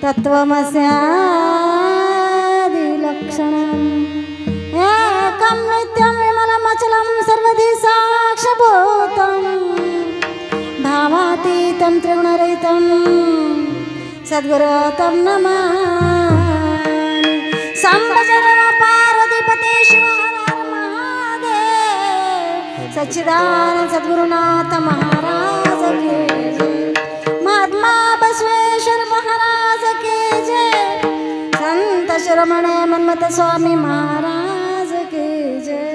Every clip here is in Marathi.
तत्त्वमस्यादिलक्षणम् एकं नित्यं विमलमचलं सर्वधि साक्षिभूतं भावातीतं त्रिगुणरहितं सद्गुरो तं नमामि। शम्भो पार्वतीपते शिव हर हर महादेव सच्चिदानंद सद्गुरुनाथ महाराज की जय। महात्मा बसवेश्वर महाराज की जय। संत शिरोमण मन्मथ स्वामी महाराज की जय।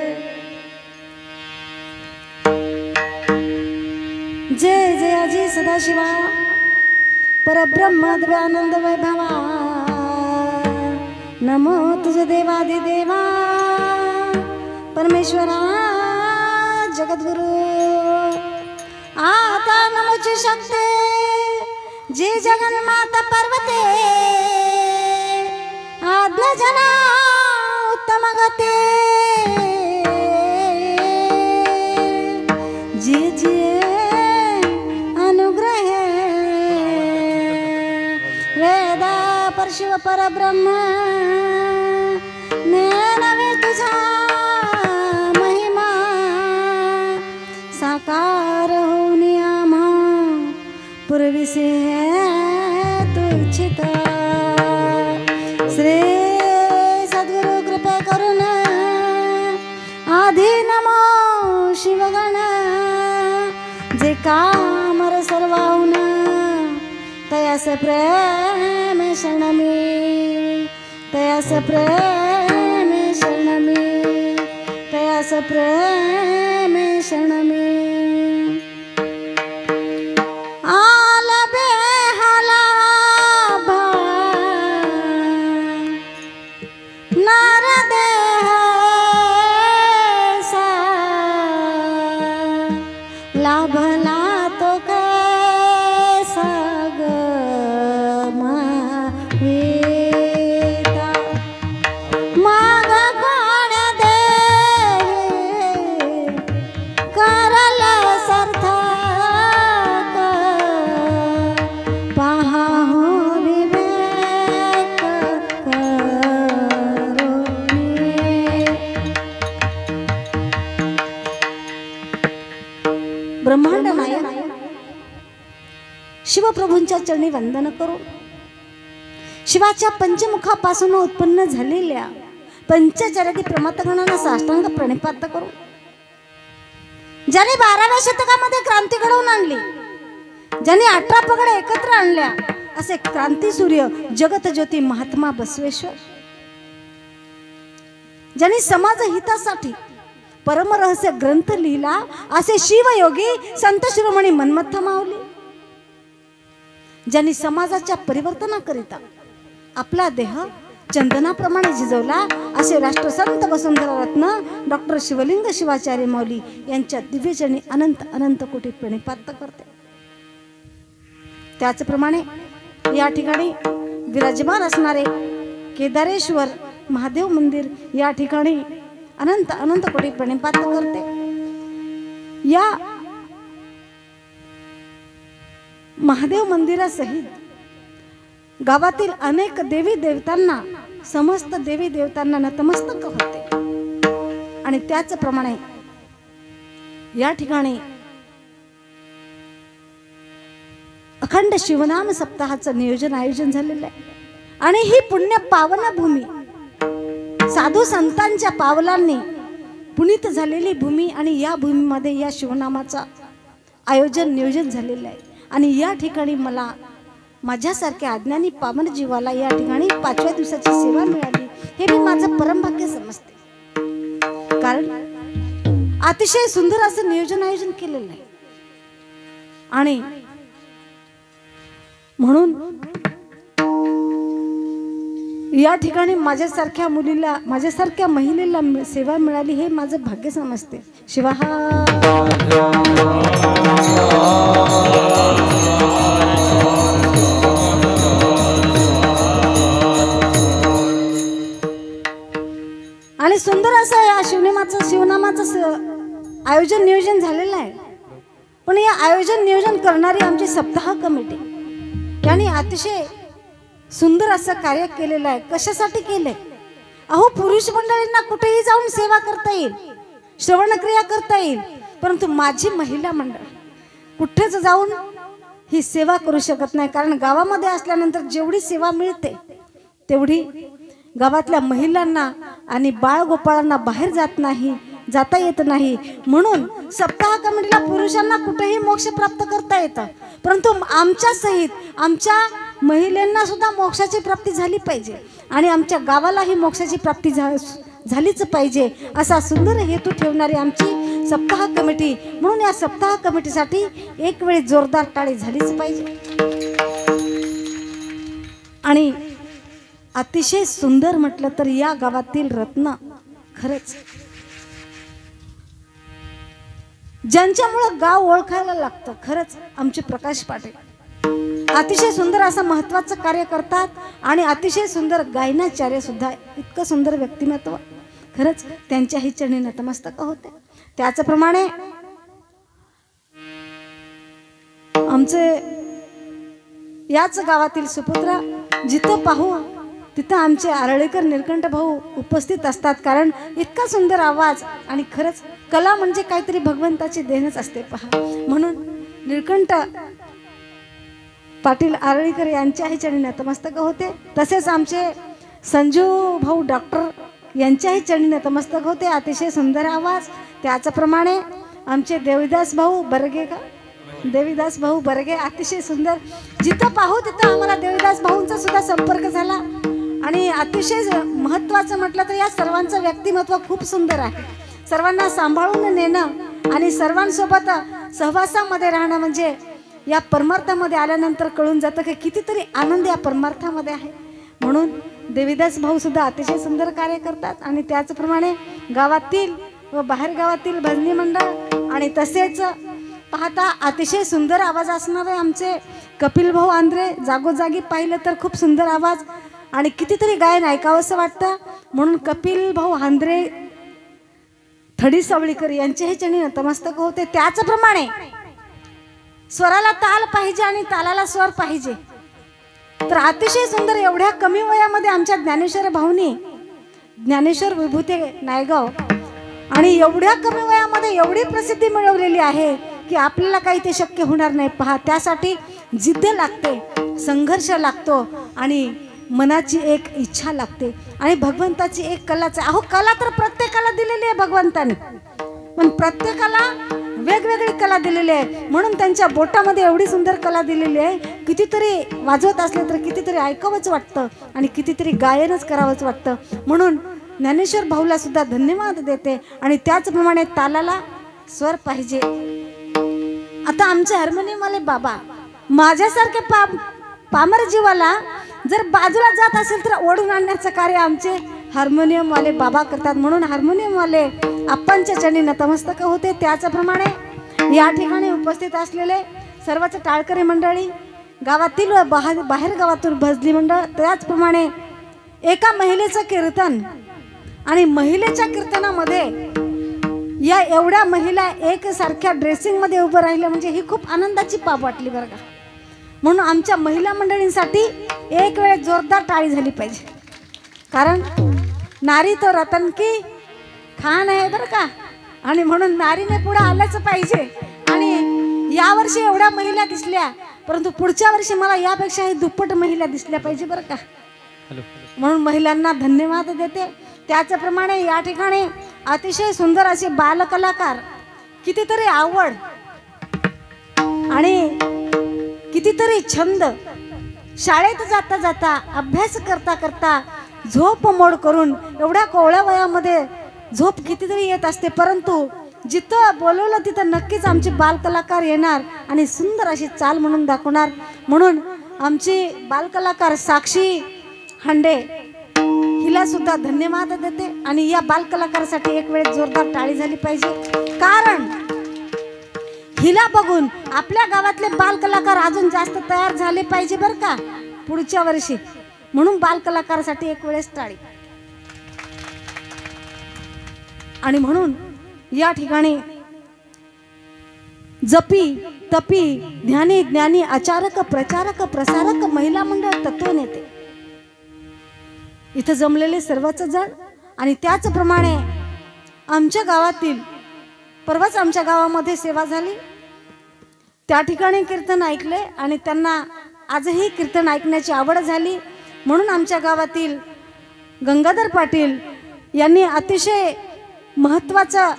जय जय अजी सदाशिवा परब्रह्म दिव्यानंद वैभवा नमो तुझे देवादिदेवा परमेश्वरा जगद्गुरु आता नमोची शक्ती जी जगन्माता पर्वते आज्ञा जना उत्तम गते जी जी अनुग्रह वेदा परशिव परब्रह्म नेनवे तुझा महिमा साकार होऊन आम्हा पूर्वीसे तू इच्छित श्री सद्गुरु कृपा करून आधी नमो शिवगण जे कामर सर्वाहून तयास प्रेम शरणमी तयास प्रेम शरणमी तयास प्रेम शरणमी लाभला तो कैसा गमाविता माग कोण दे करल सार्थक पहा हो विवेक करुणी। ब्रह्मांड नायक शिवप्रभूंच्या चरणी वंदन करून शिवाच्या पंचमुखापासून उत्पन्न झालेल्या पंचचरणी प्रमातगणांना साष्टांग प्रणिपात करून ज्याने 12व्या शतकामध्ये क्रांती घडवून आणली ज्याने 18 पगड्या एकत्र आणल्या असे क्रांती सूर्य जगत ज्योती महात्मा बसवेश्वर ज्यांनी समाज हितासाठी परमरहस्य ग्रंथ लिहिला असे शिवयोगी संत शिरोमणी मन्मथ माऊली ज्यांनी समाजाच्या परिवर्तनाकरिता आपला देह चंदनाप्रमाणे झिजवला असे राष्ट्रसंत वसुंधरा रत्न डॉक्टर शिवलिंग शिवाचार्य माऊली यांच्या दिव्यचरणी अनंत अनंत कोटी प्रणिपात करते। त्याचप्रमाणे या ठिकाणी विराजमान असणारे केदारेश्वर महादेव मंदिर या ठिकाणी अनंत अनंत कोटी प्रणिपात करते। या महादेव मंदिरासहित गावातील अनेक देवी देवतांना समस्त देवी देवतांना नतमस्तक होते आणि त्याचप्रमाणे या ठिकाणी अखंड शिवनाम सप्ताहाचं नियोजन आयोजन झालेलं आहे आणि ही पुण्य पावन भूमी साधू संतांच्या पावलांनी पुनीत झालेली भूमी आणि या भूमीमध्ये या शिवनामाचा आयोजन नियोजन झालेलं आहे आणि या ठिकाणी मला माझ्यासारख्या अज्ञानी पावन जीवाला या ठिकाणी 5व्या दिवसाची सेवा मिळाली हे मी माझं परमभाग्य समजते। कारण अतिशय सुंदर असं नियोजन आयोजन केलेलं आहे आणि म्हणून या ठिकाणी माझ्यासारख्या मुलीला माझ्यासारख्या महिलेला सेवा मिळाली हे माझं भाग्य समजते। शिवाहा आणि सुंदर असं या शिवनामाचं आयोजन नियोजन झालेलं आहे। पण या आयोजन नियोजन करणारी आमची सप्ताह कमिटी यांनी अतिशय सुंदर असं कार्य केलेलं आहे. कशासाठी केलंय? अहो, पुरुष मंडळींना कुठेही जाऊन सेवा करता येईल, श्रवणक्रिया करता येईल, परंतु माझी महिला मंडळ कुठेच जाऊन ही सेवा करू शकत नाही. कारण गावामध्ये असल्यानंतर जेवढी सेवा मिळते तेवढी गावातल्या महिलांना आणि बाळगोपाळांना बाहेर जाता येत नाही. म्हणून सप्ताह कमिटीला पुरुषांना कुठेही मोक्ष प्राप्त करता येतं, परंतु आमच्या सहित आमच्या महिलांना सुद्धा मोक्षाची प्राप्ती झाली पाहिजे आणि आमच्या गावालाही मोक्षाची प्राप्ती झालीच पाहिजे असा सुंदर हेतू ठेवणारी आमची सप्ताह कमिटी. म्हणून या सप्ताह कमिटीसाठी एक वेळ जोरदार टाळी झालीच पाहिजे. आणि अतिशय सुंदर म्हटलं तर या गावातील रत्न, खरंच ज्यांच्यामुळे गाव ओळखायला लागतं, खरंच आमचे प्रकाश पाटील अतिशय सुंदर असं महत्त्वाचं कार्य करतात आणि अतिशय सुंदर गायनाचार्य सुद्धा. इतकं सुंदर व्यक्तिमत्व, खरंच त्यांच्याही चरणी नतमस्तक होते. त्याचप्रमाणे आमचे याच गावातील सुपुत्र, जिथं पाहू तिथं आमचे आरळेकर निळकंठ भाऊ उपस्थित असतात. कारण इतका सुंदर आवाज आणि खरंच कला म्हणजे काहीतरी भगवंताची देणच असते पहा. म्हणून निळकंठ पाटील आरळीकर यांच्याही चरणी नतमस्तक होते. तसेच आमचे संजू भाऊ डॉक्टर यांच्याही चरणी नतमस्तक होते. अतिशय सुंदर आवाज. त्याचप्रमाणे आमचे देवीदास भाऊ बर्गे अतिशय सुंदर. जिथं पाहू तिथं आम्हाला देवीदास भाऊंचा सुद्धा संपर्क झाला. आणि अतिशय महत्त्वाचं म्हटलं तर या सर्वांचं व्यक्तिमत्व खूप सुंदर आहे. सर्वांना सांभाळून नेणं आणि सर्वांसोबत सहवासामध्ये राहणं म्हणजे या परमार्थामध्ये आल्यानंतर कळून जातं की कितीतरी आनंद या परमार्थामध्ये आहे. म्हणून देवीदास भाऊ सुद्धा अतिशय सुंदर कार्य करतात. आणि त्याचप्रमाणे गावातील व बाहेर गावातील भजनी मंडळ आणि तसेच पाहता अतिशय सुंदर आवाज असणारे आमचे कपिल भाऊ आंध्रे. जागोजागी पाहिलं तर खूप सुंदर आवाज आणि कितीतरी गायन ऐकावंसं वाटतं. म्हणून कपिल भाऊ आंध्रे थडी सावळीकर यांचेही चरणी नतमस्तक होते. त्याचप्रमाणे स्वराला ताल पाहिजे आणि तालाला स्वर पाहिजे. तर अतिशय सुंदर एवढ्या कमी वयामध्ये आमच्या ज्ञानेश्वर भाऊनी, ज्ञानेश्वर विभूते नायगाव, आणि एवढ्या कमी वयामध्ये एवढी प्रसिद्धी मिळवलेली आहे की आपल्याला काही ते शक्य होणार नाही पहा. त्यासाठी जिद्द लागते, संघर्ष लागतो आणि मनाची एक इच्छा लागते आणि भगवंताची एक कलाच. अहो, कला तर प्रत्येकाला दिलेली आहे भगवंताने, पण प्रत्येकाला वेगवेगळी कला दिलेली आहे. म्हणून त्यांच्या बोटामध्ये एवढी सुंदर कला दिलेली आहे. कितीतरी वाजवत असले तर कितीतरी ऐकावंच वाटतं आणि कितीतरी गायनच करावंच वाटतं. म्हणून ज्ञानेश्वर भाऊला सुद्धा धन्यवाद देते. आणि त्याचप्रमाणे तालाला स्वर पाहिजे. आता आमचे हार्मोनियमवाले बाबा, माझ्यासारखे पामर जीवाला जर बाजूला जात असेल तर ओढून आणण्याचं कार्य आमचे हार्मोनियमवाले बाबा करतात. म्हणून हार्मोनियमवाले आप्पांच्या चरणी नतमस्तक होते. त्याचप्रमाणे या ठिकाणी उपस्थित असलेले सर्वच टाळकरी मंडळी, गावातील व बाहेर गावातून भजनी मंडळ, त्याचप्रमाणे एका महिलेचं कीर्तन आणि महिलेच्या कीर्तनामध्ये या एवढ्या महिला एक सारख्या ड्रेसिंगमध्ये उभं राहिल्या म्हणजे ही खूप आनंदाची बाब वाटली बरं का. म्हणून आमच्या महिला मंडळींसाठी एक वेळ जोरदार टाळी झाली पाहिजे. कारण नारी तो रतन की खान आहे बरं का. आणि म्हणून नारीने पुढे आलंच पाहिजे. आणि यावर्षी एवढ्या महिला दिसल्या, परंतु पुढच्या वर्षी मला यापेक्षाही दुप्पट महिला दिसल्या पाहिजे बरं का. म्हणून महिलांना धन्यवाद देते. त्याचप्रमाणे या ठिकाणी अतिशय सुंदर असे बालकलाकार, कितीतरी आवड आणि कितीतरी छंद, शाळेत जाता जाता अभ्यास करता करता झोप मोड करून एवढ्या कोवळ्या वयामध्ये झोप कितीतरी येत असते, परंतु जिथं बोलवलं तिथं नक्कीच आमचे बालकलाकार येणार आणि सुंदर अशी चाल म्हणून दाखवणार. म्हणून आमची बालकलाकार साक्षी हांडे हिला सुद्धा धन्यवाद देते. आणि या बालकलाकारासाठी एक वेळ जोरदार टाळी झाली पाहिजे. कारण हिला बघून आपल्या गावातले बालकलाकार अजून जास्त तयार झाले पाहिजे बरं का पुढच्या वर्षी. म्हणून बालकलाकारासाठी एक वेळेस टाळी. आणि म्हणून या ठिकाणी जपी तपी ध्यानी ज्ञानी आचारक प्रचारक प्रसारक महिला मंडळ तत्व नेते इथं जमलेले सर्वच जण आणि त्याचप्रमाणे आमच्या गावातील परवाच आमच्या गावामध्ये सेवा झाली, त्या ठिकाणी कीर्तन ऐकले आणि त्यांना आजही कीर्तन ऐकण्याची आवड झाली. म्हणून आमच्या गावातील गंगाधर पाटील यांनी अतिशय महत्त्वाचं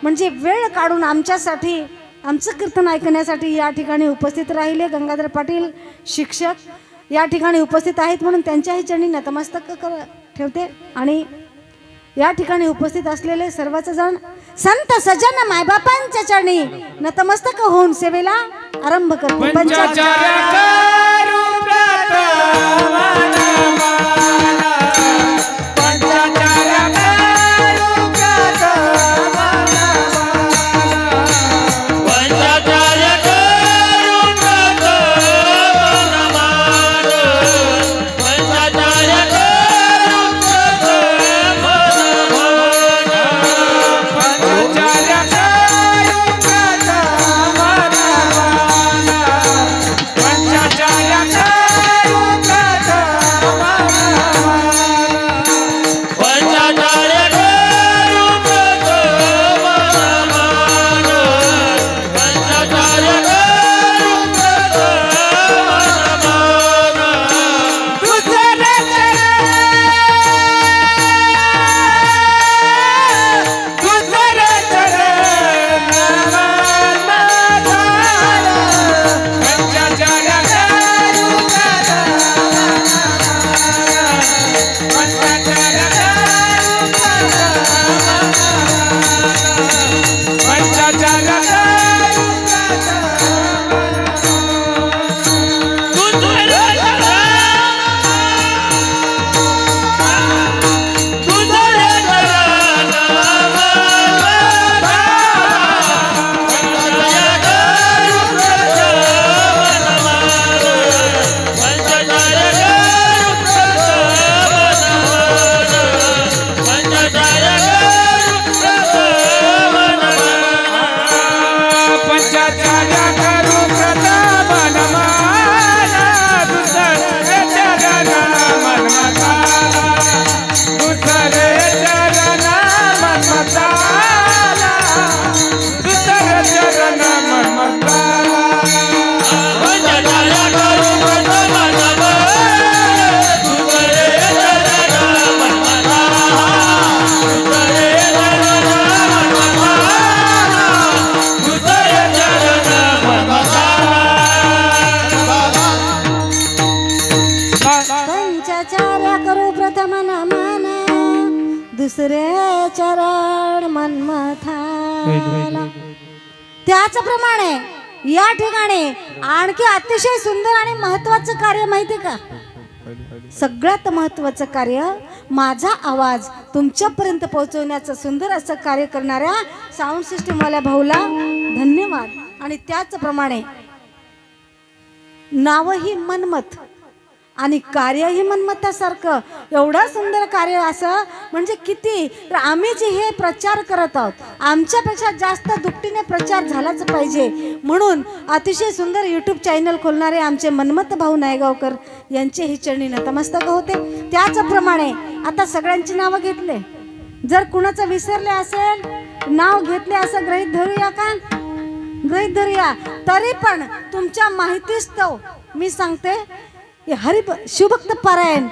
म्हणजे वेळ काढून आमच्यासाठी आमचं कीर्तन ऐकण्यासाठी या ठिकाणी उपस्थित राहिले. गंगाधर पाटील शिक्षक या ठिकाणी उपस्थित आहेत म्हणून त्यांच्याही चरणी नतमस्तक ठेवते. आणि या ठिकाणी उपस्थित असलेले सर्वच जण संत सज्जन मायबापांच्या चरणी नतमस्तक होऊन सेवेला आरंभ करते. दुसरे चरण मनमथाला. त्याचप्रमाणे या ठिकाणी आणखी अतिशय सुंदर आणि महत्त्वाचं कार्य माहिती का? सगळ्यात महत्त्वाचं कार्य माझा आवाज तुमच्यापर्यंत पोहोचवण्याचं सुंदर असं कार्य करणाऱ्या साऊंड सिस्टीम वाल्या भाऊला धन्यवाद. आणि त्याचप्रमाणे नावही मनमत आणि कार्यही मनमतासारखं एवढं सुंदर कार्य असं म्हणजे किती. तर आम्ही जे हे प्रचार करत आहोत आमच्यापेक्षा जास्त दुपटीने प्रचार झालाच पाहिजे म्हणून अतिशय सुंदर यूट्यूब चॅनल खोलणारे आमचे मनमत भाऊ नायगावकर यांचे ही चरणी नतमस्तक होते. त्याचप्रमाणे आता सगळ्यांची नावं घेतले, जर कुणाचं विसरले असेल नाव घेतले असं गृहीत धरूया का? गृहीत धरूया. तरी पण तुमच्या माहितीस्तव मी सांगते, शिवभक्त पारायण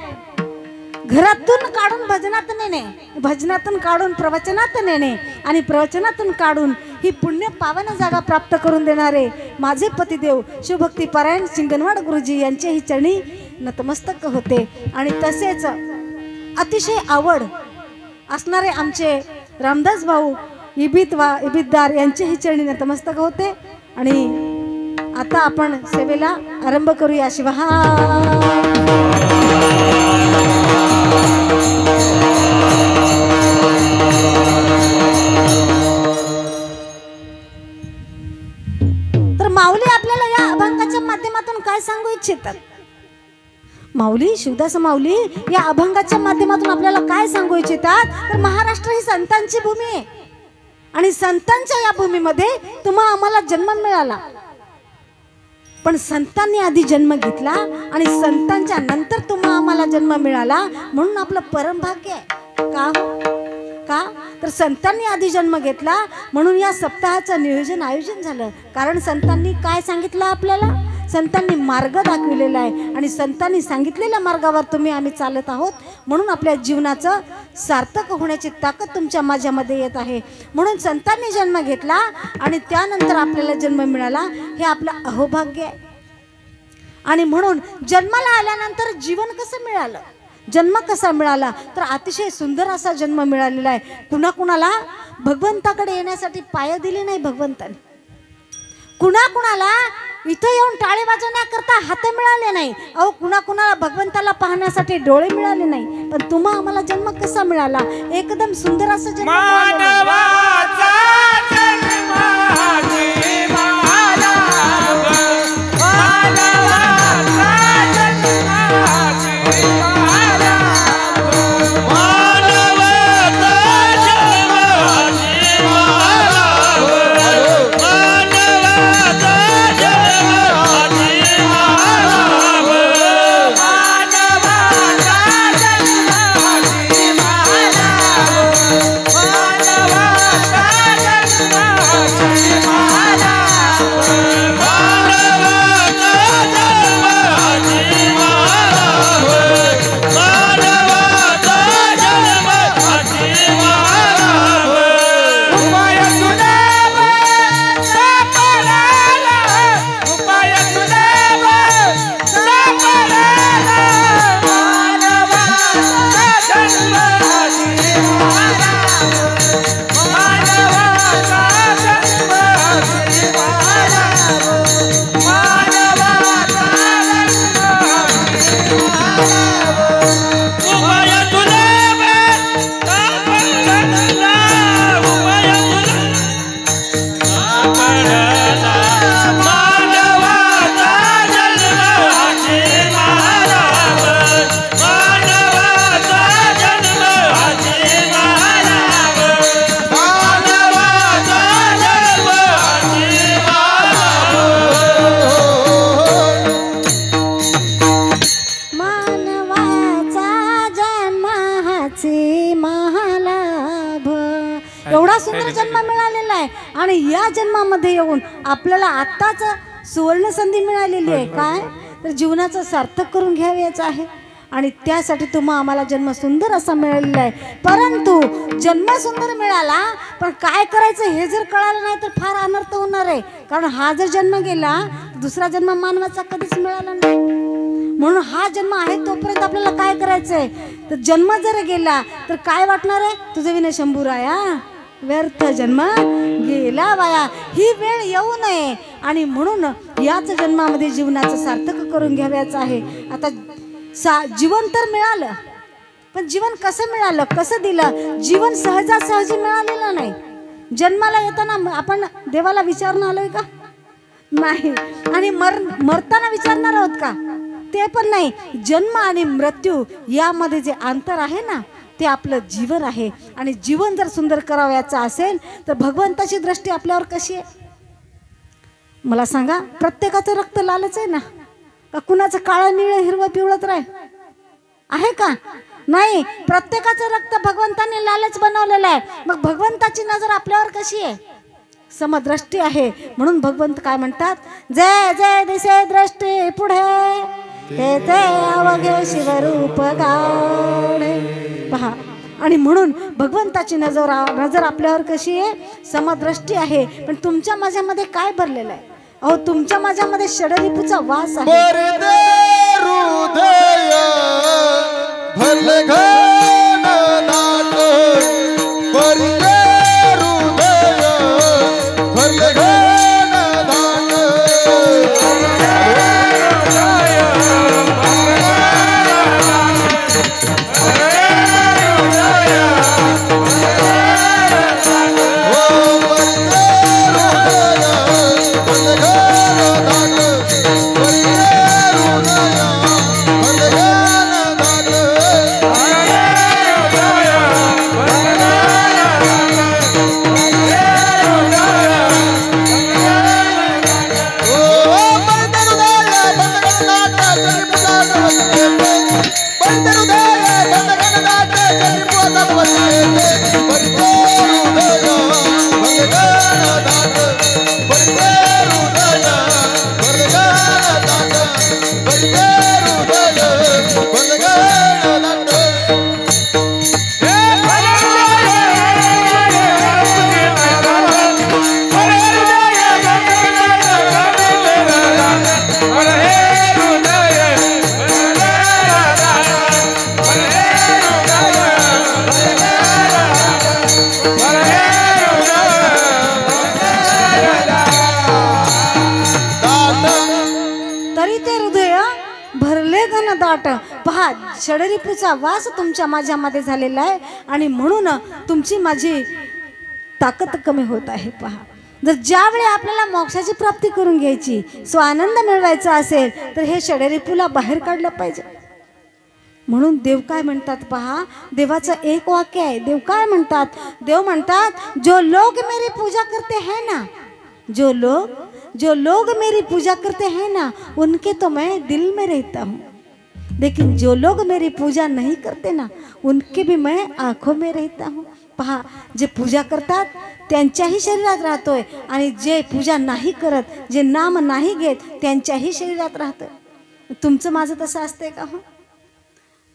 घरातून काढून भजनात नेणे, भजनातून काढून प्रवचनात नेणे आणि प्रवचनातून काढून ही पुण्य पावन जागा प्राप्त करून देणारे माझे पतिदेव शिवभक्ती पारायण सिंगनवाड गुरुजी यांचे ही चरणी नतमस्तक होते. आणि तसेच अतिशय आवड असणारे आमचे रामदास भाऊ इबितदार यांचे ही चरणी नतमस्तक होते. आणि आता आपण सेवेला आरंभ करूया. शिवहा तर माऊली आपल्याला या अभंगाच्या माध्यमातून काय सांगू इच्छितात? माऊली शिवदास माऊली या अभंगाच्या माध्यमातून आपल्याला काय सांगू इच्छितात? तर महाराष्ट्र ही संतांची भूमी आहे आणि संतांच्या या भूमीमध्ये तुम्हा आम्हाला जन्म मिळाला. पण संतांनी आधी जन्म घेतला आणि संतांच्या नंतर तुम्हा आम्हाला जन्म मिळाला म्हणून आपलं परमभाग्य आहे का का तर संतांनी आधी जन्म घेतला म्हणून या सप्ताहाचं नियोजन आयोजन झालं. कारण संतांनी काय सांगितलं आपल्याला, संतांनी मार्ग दाखविलेला आहे आणि संतांनी सांगितलेल्या मार्गावर तुम्ही आम्ही चालत आहोत म्हणून आपल्या जीवनाचं सार्थक होण्याची ताकद तुमच्या माझ्यामध्ये येत आहे. म्हणून संतांनी जन्म घेतला आणि त्यानंतर आपल्याला जन्म मिळाला हे आपलं अहोभाग्य आहे. आणि म्हणून जन्माला आल्यानंतर जीवन कसं मिळालं, जन्म कसा मिळाला तर अतिशय सुंदर असा जन्म मिळालेला आहे. कुणाकुणाला भगवंताकडे येण्यासाठी पाय दिले नाही भगवंताने, कुणाकुणाला इथं येऊन टाळे वाजवण्याकरता हात मिळाले नाही, अहो कुणाकुणाला भगवंताला पाहण्यासाठी डोळे मिळाले नाही. पण तुम्हा आम्हाला जन्म कसा मिळाला, एकदम सुंदर असा जन्म आणि या जन्मामध्ये येऊन आपल्याला आत्ताच सुवर्ण संधी मिळालेली आहे काय तर जीवनाचं सार्थक करून घ्यायचं आहे. आणि त्यासाठी तुम्हा आम्हाला जन्म सुंदर असा मिळालेला आहे. परंतु जन्म सुंदर मिळाला पण काय करायचं हे जर कळालं नाही तर फार अनर्थ होणार आहे. कारण हा जर जन्म गेला दुसरा जन्म मानवाचा कधीच मिळाला नाही. म्हणून हा जन्म आहे तोपर्यंत आपल्याला काय करायचंय तर जन्म जर गेला तर काय वाटणार आहे, तुझे विनय शंभूराया व्यर्थ जन्म गेला वाया, ही वेळ येऊ नये. आणि म्हणून याच जन्मामध्ये जीवनाचं सार्थक करून घ्यायचं आहे. आता जीवन तर मिळालं पण जीवन कसं मिळालं, कसं दिलं, जीवन सहजासहजी मिळालेलं नाही. जन्माला येताना आपण देवाला विचारणं आलोय का, नाही. आणि मरताना विचारणार आहोत का, ते पण नाही. जन्म आणि मृत्यू यामध्ये जे अंतर आहे ना ते आपलं जीवन आहे. आणि जीवन जर सुंदर करावयाचं असेल तर भगवंताची दृष्टी आपल्यावर कशी आहे मला सांगा. प्रत्येकाचं रक्त लालच आहे ना का कुणाचं काळं निळं हिरवं पिवळं तर आहे का, नाही. प्रत्येकाचं रक्त भगवंताने लालच बनवलेलं आहे. मग भगवंताची नजर आपल्यावर कशी आहे, समदृष्टी आहे. म्हणून भगवंत काय म्हणतात, जय जय दिसे दृष्टी पुढे ते ते अवघे शिवरूप गाढे पहा. आणि म्हणून भगवंताची नजर आपल्यावर कशी आहे, समदृष्टी आहे. पण तुमच्या माझ्यामध्ये काय भरलेलं आहे, अहो तुमच्या माझ्यामध्ये षडरिपूचा वास आहे. वाट पहा, षडरिपूचा वास तुमच्या माझ्यामध्ये झालेला आहे आणि म्हणून तुमची माझी ताकद कमी होत आहे. पहा, जर ज्यावेळी आपल्याला मोक्षाची प्राप्ती करून घ्यायची, स्वानंद मिळवायचा असेल तर हे षडरिपूला बाहेर काढलं पाहिजे. म्हणून देव काय म्हणतात पहा, देवाचं एक वाक्य आहे. देव काय म्हणतात? देव म्हणतात, जो लोग मेरी पूजा करते हैं ना, जो लोग मेरी पूजा करते हैं ना, उनके तो मैं दिल में रहता हूँ, लेकिन जो लोग मेरी पूजा नहीं करते ना, उनके भी मैं आँखों में रहता हूँ. पहा, जे पूजा करतात त्यांच्याही शरीरात राहतोय आणि जे पूजा नाही करत, जे नाम नाही घेत, त्यांच्याही शरीरात राहतोय. तुमचं माझं तसं असतंय का? हो,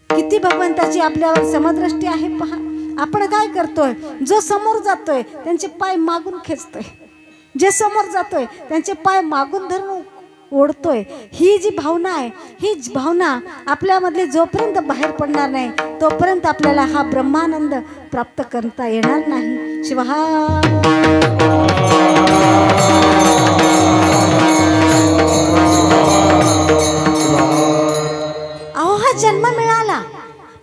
किती भगवंताची आपल्यावर समदृष्टी आहे. पहा, आपण काय करतोय? जो समोर जातोय त्यांचे पाय मागून खेचतोय, जे समोर जातोय त्यांचे पाय मागून धरून ओढतोय. ही जी भावना आहे, ही भावना आपल्यामधली जोपर्यंत बाहेर पडणार नाही तोपर्यंत आपल्याला हा ब्रह्मानंद प्राप्त करता येणार नाही. शिवहा अहो, हा जन्म मिळाला,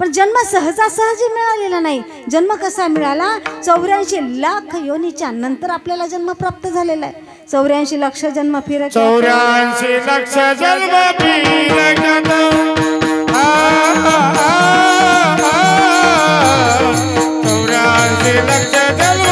पण जन्म सहजासहजी मिळालेला नाही. जन्म कसा मिळाला? 84 लाख योनीच्या नंतर आपल्याला जन्म प्राप्त झालेला आहे. 84 लाख जन्म फिरत, 84 लाख जन्म फिरत, 84 लाख जन्म फिरत,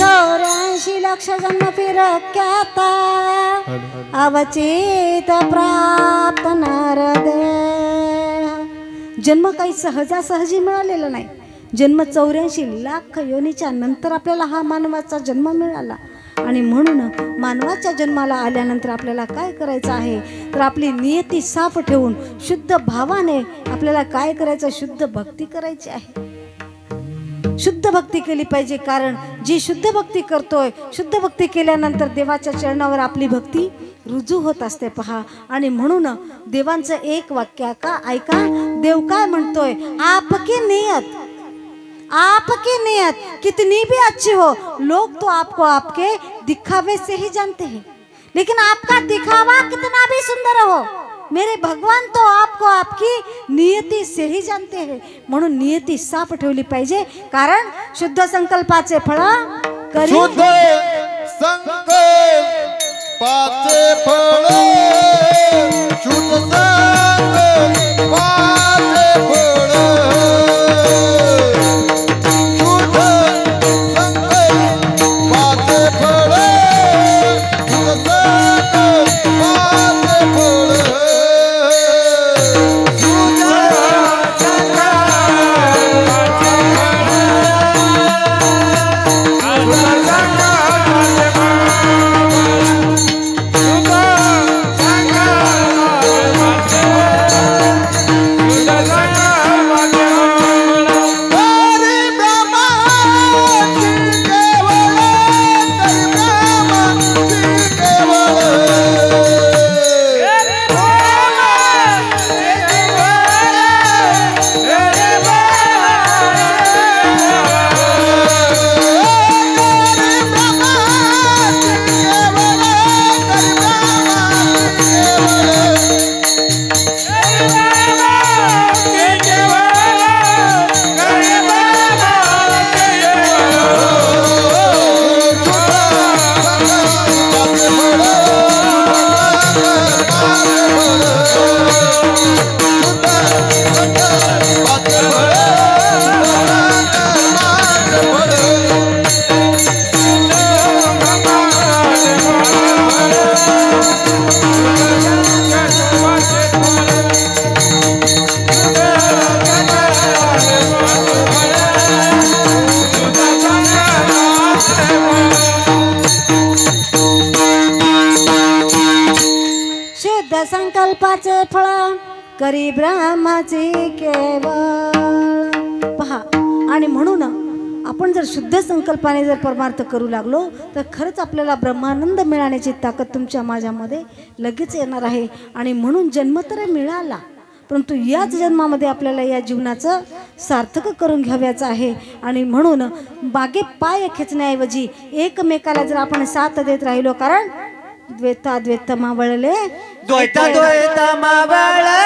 84 लाख जन्म फिरत, अवचित प्राप्त नारद. जन्म काही सहजासहजी मिळालेला नाही. जन्म 84 लाख योनीच्या नंतर आपल्याला हा मानवाचा जन्म मिळाला. आणि म्हणून मानवाच्या जन्माला आल्यानंतर आपल्याला काय करायचं आहे तर आपली नियती साफ ठेवून शुद्ध भावाने आपल्याला काय करायचं? शुद्ध भक्ती करायची आहे. शुद्ध भक्ती केली पाहिजे, कारण जी शुद्ध भक्ती करतोय, शुद्ध भक्ती केल्यानंतर देवाच्या चरणावर आपली भक्ती रुजू होत असते. पहा, आणि म्हणून देवांचं एक वाक्य का ऐका. देव काय म्हणतोय? आपकी नियत कितनी भी अच्छी हो, लोग तो आपको आपके दिखावे से ही जानते हैं, लेकिन आपका दिखावा कितना भी सुंदर हो, मेरे भगवान तो आपको आपकी नियती से ही जानते हैं. म्हणून नियती साफ ठेवली पाहिजे, कारण शुद्ध संकल्पाचे फळ शुद्ध संकल्पाचे फळ, शुद्ध संकल्पाचे फळ, शुद्ध संकल्पाचे फळ, शुद्ध संकल्पाचे फळ. Bye. शुद्ध संकल्पाचे फळ करी ब्रह्माची केवळ. पहा, आणि म्हणून आपण जर शुद्ध संकल्पाने जर परमार्थ करू लागलो तर खरंच आपल्याला ब्रह्मानंद मिळण्याची ताकद तुमच्या माझ्यामध्ये लगेच येणार आहे. आणि म्हणून जन्म तर मिळाला, परंतु याच जन्मामध्ये आपल्याला या जीवनाचं सार्थक करून घ्याव्याचं आहे. आणि म्हणून मागे पाय खेचण्याऐवजी एकमेकाला जर आपण साथ देत राहिलो, कारण द्वैता मावळले द्वैता मावळले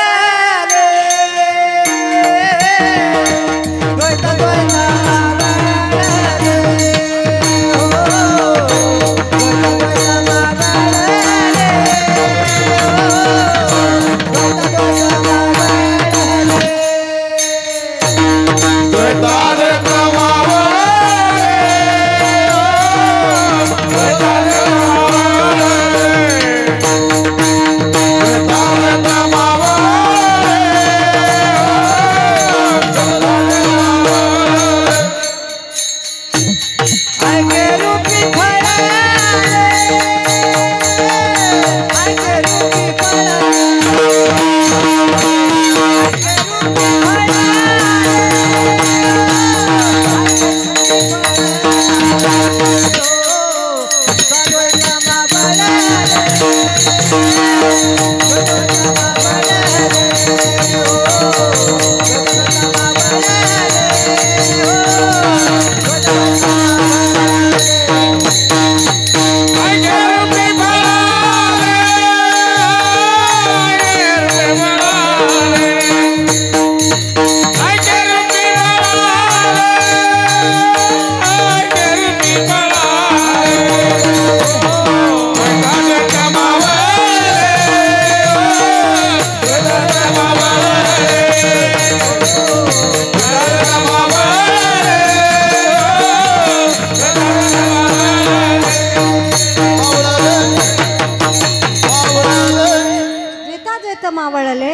द्वैता मावळले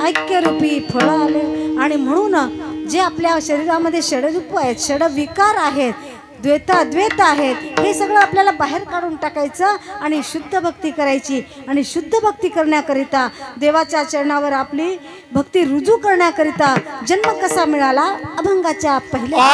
ऐक्यरूपी फळ आले. आणि म्हणून जे आपल्या शरीरामध्ये षडरूप आहेत, षडविकार आहेत, द्वैत आहेत, हे सगळं आपल्याला बाहेर काढून टाकायचं आणि शुद्ध भक्ती करायची. आणि शुद्ध भक्ती करण्याकरिता देवाच्या चरणावर आपली भक्ती रुजू करण्याकरिता जन्म कसा मिळाला? अभंगाच्या पहिल्या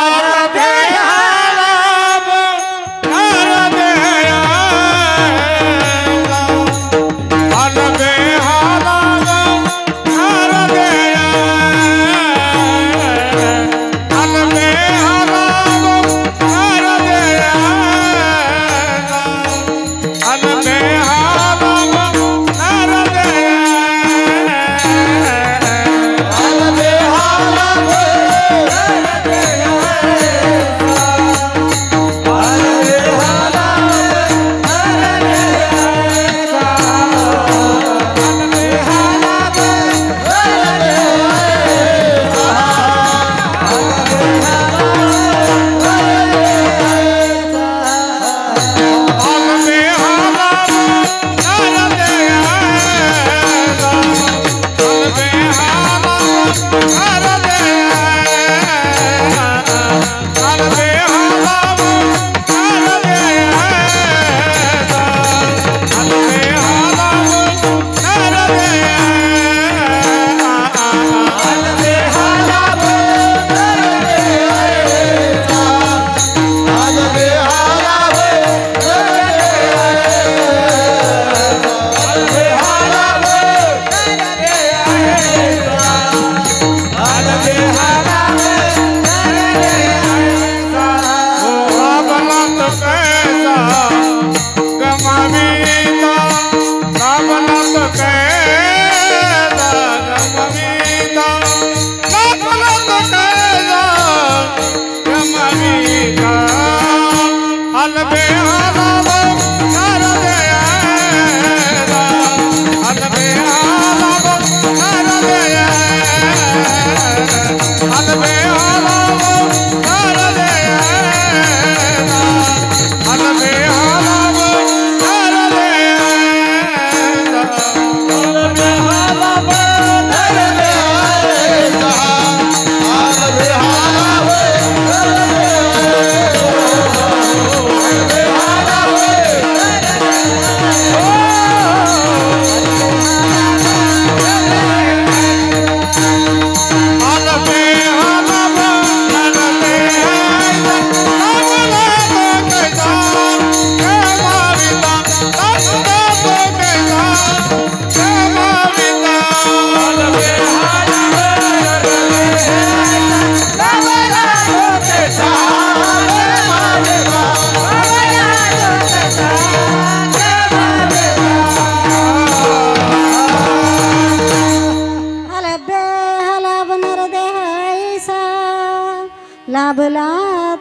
लाभला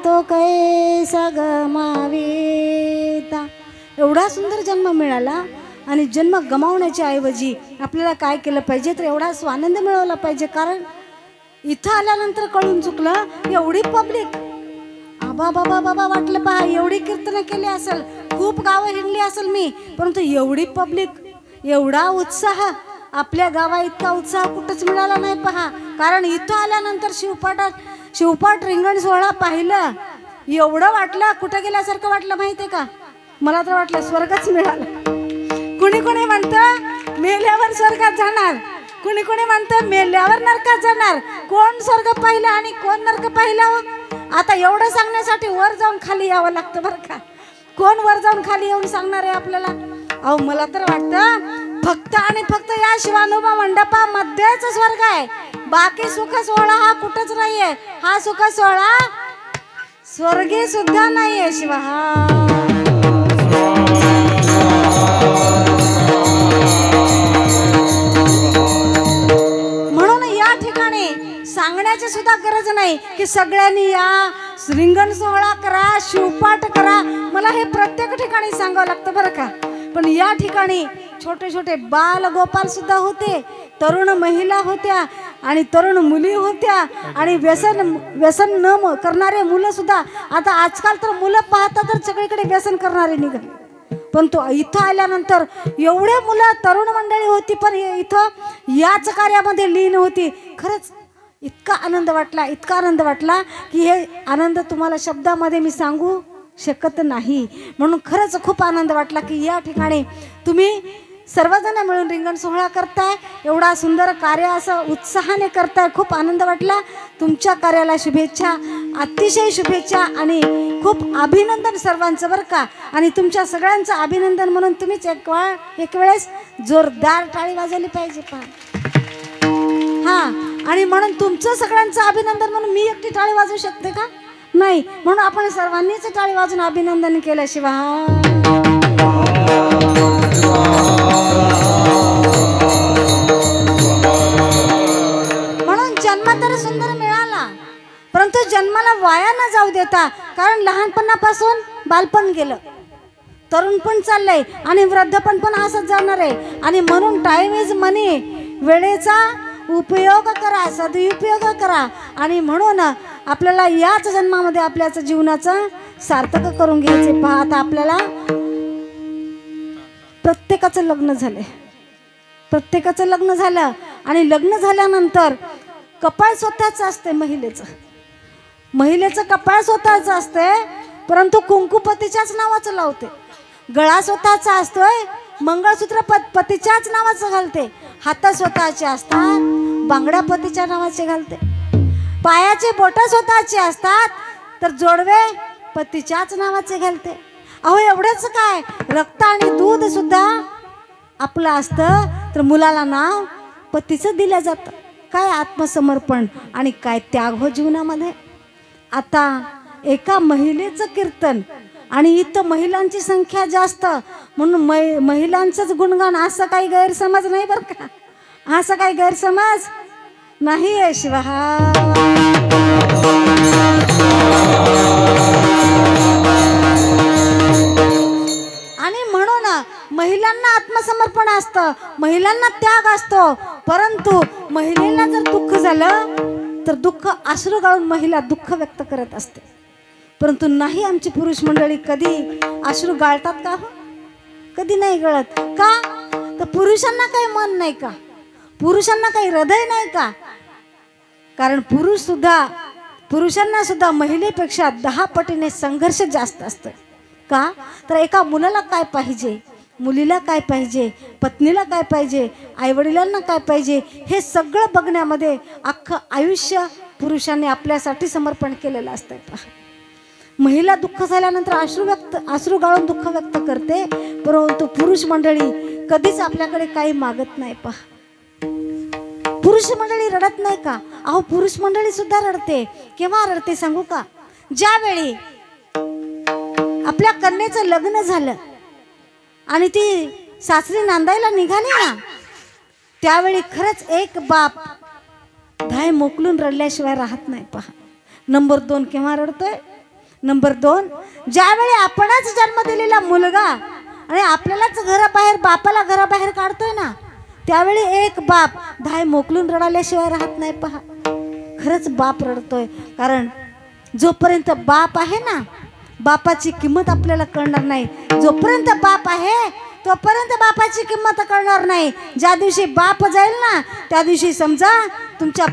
तो कैसा गमाविता. एवढा सुंदर जन्म मिळाला आणि जन्म गमावण्याच्या ऐवजी आपल्याला काय केलं पाहिजे तर एवढा स्वानंद मिळवला पाहिजे. कारण इथं आल्यानंतर कळून चुकलं एवढी पब्लिक आबा बाबा बाबा वाटलं पहा एवढी कीर्तनं केली असेल खूप गावं हिंडली असेल मी परंतु एवढी पब्लिक एवढा उत्साह आपल्या गावा इतका उत्साह कुठंच मिळाला नाही पहा. कारण इथं आल्यानंतर शिवपाठ रिंगण सोहळा पाहिलं एवढं वाटलं कुठं गेल्यासारखं वाटलं माहितीये का. मला तर वाटलं स्वर्गच मिळालं. कुणी कुणी म्हणतं मेल्यावर स्वर्गात जाणार कुणी कुणी म्हणतं मेल्यावर नरकात जाणार. कोण स्वर्ग पाहिलं आणि कोण नरक पाहिलं. आता एवढं सांगण्यासाठी वर जाऊन खाली यावं लागतं बरं का. कोण वर जाऊन खाली येऊन सांगणार आहे आपल्याला. अहो मला तर वाटतं फक्त आणि फक्त या शिवानुभव मंडपामध्येच स्वर्ग आहे. बाकी सुख सोहळा हा कुठंच नाहीये. हा सुख सोहळा स्वर्गी सुद्धा नाहीये शिवा. म्हणून या ठिकाणी सांगण्याची सुद्धा गरज नाही की सगळ्यांनी या रिंगण सोहळा करा शिवपाठ करा. मला हे प्रत्येक ठिकाणी सांगावं लागतं बरं का. पण या ठिकाणी छोटे छोटे बाल गोपाल सुद्धा होते तरुण महिला होत्या आणि तरुण मुली होत्या आणि व्यसन न करणारे मुलं सुद्धा. आता आजकाल तर मुलं पाहता तर सगळीकडे व्यसन करणारे निघाले पण तो इथं आल्यानंतर एवढे मुलं तरुण मंडळी होती पण इथं याच कार्यामध्ये लीन होती. खरंच इतका आनंद वाटला की हे आनंद तुम्हाला शब्दामध्ये मी सांगू शकत नाही. म्हणून खरंच खूप आनंद वाटला की या ठिकाणी तुम्ही सर्वजण मिळून रिंगण सोहळा करताय. एवढा सुंदर कार्य असं उत्साहाने करताय. खूप आनंद वाटला. तुमच्या कार्याला शुभेच्छा अतिशय शुभेच्छा आणि खूप अभिनंदन सर्वांचं बरं का. आणि तुमच्या सगळ्यांचं अभिनंदन म्हणून तुम्हीच एक वेळेस जोरदार टाळी वाजवली पाहिजे पहा. हां आणि म्हणून तुमचं सगळ्यांचं अभिनंदन म्हणून मी एकटी टाळी वाजवू शकते का नाही. म्हणून आपण सर्वांनीच टाळी वाजून अभिनंदन केल्याशिवाय म्हणून जन्म तर सुंदर मिळाला परंतु जन्माला वाया न जाऊ देता. कारण लहानपणापासून बालपण गेलं तरुणपण चाललंय आणि वृद्धपण पण असंच जाणार आहे. आणि म्हणून टाइम इज मनी वेळेचा उपयोग करा सदुपयोग करा. आणि म्हणून आपल्याला याच जन्मामध्ये आपल्याच जीवनाचं सार्थक करून घ्यायचे. पहा आता आपल्याला प्रत्येकाचं लग्न झालं आणि लग्न झाल्यानंतर कपाळ स्वतःच असते. महिलेचं कपाळ स्वतःच असते परंतु कुंकू पतीच्याच नावाचं लावते. गळा स्वतःचा असतोय मंगळसूत्र पतीच्याच नावाचं घालते. हात स्वतःचे असतात बांगड्या पतीच्या नावाचे घालते. पायाचे बोट स्वतःचे असतात तर जोडवे पतीच्याच नावाचे घालते. अहो एवढंच काय रक्त आणि दूध सुद्धा आपलं असतं तर मुलाला नाव पतीचं दिलं जातं. काय आत्मसमर्पण आणि काय त्याग हो जीवनामध्ये. आता एका महिलेचं कीर्तन आणि इथं महिलांची संख्या जास्त म्हणून महिलांचंच गुणगान असं काही गैरसमज नाही बरं का. असं काही गैरसमज नाही आहे शिवा. आणि म्हणून महिलांना आत्मसमर्पण असतं महिलांना त्याग असतो. परंतु महिलेला जर दुःख झालं तर दुःख अश्रू गाळून महिला दुःख व्यक्त करत असते. परंतु नाही आमची पुरुष मंडळी कधी अश्रू गाळतात का. कधी नाही गळत का. तर पुरुषांना काही मन नाही का पुरुषांना काही हृदय नाही का. कारण पुरुषांना सुद्धा महिलेपेक्षा 10 पटीने संघर्ष जास्त असतं. का तर एका मुलाला काय पाहिजे मुलीला काय पाहिजे पत्नीला काय पाहिजे आईवडिलांना काय पाहिजे हे सगळं बघण्यामध्ये अख्खं आयुष्य पुरुषांनी आपल्यासाठी समर्पण केलेलं असतं. महिला दुःख झाल्यानंतर अश्रू गाळून दुःख व्यक्त करते परंतु पुरुष मंडळी कधीच आपल्याकडे काही मागत नाही. पहा पुरुष मंडळी रडत नाही का. अहो पुरुष मंडळी सुद्धा रडते. केव्हा रडते सांगू का. ज्यावेळी आपल्या कन्येचं लग्न झालं आणि ती सासरी नांदायला निघाली ना त्यावेळी खरंच एक बाप धाय मोकलून रडल्याशिवाय राहत नाही. पहा नंबर 2 केव्हा रडतोय? नंबर 2, ज्यावेळी आपणच जन्म दिलेला मुलगा आणि आपल्यालाच घराबाहेर बापाला घराबाहेर काढतोय ना, त्यावेळी एक बाप धाय मोकलून रडाल्याशिवाय राहत नाही. पहा, खरंच बाप रडतोय. कारण जोपर्यंत बाप आहे ना, बापाची किंमत आपल्याला कळणार नाही. जोपर्यंत बाप आहे तोपर्यंत बापाची किंमत कळणार नाही. ज्या दिवशी बाप जाईल ना, त्या दिवशी समजा तुमच्या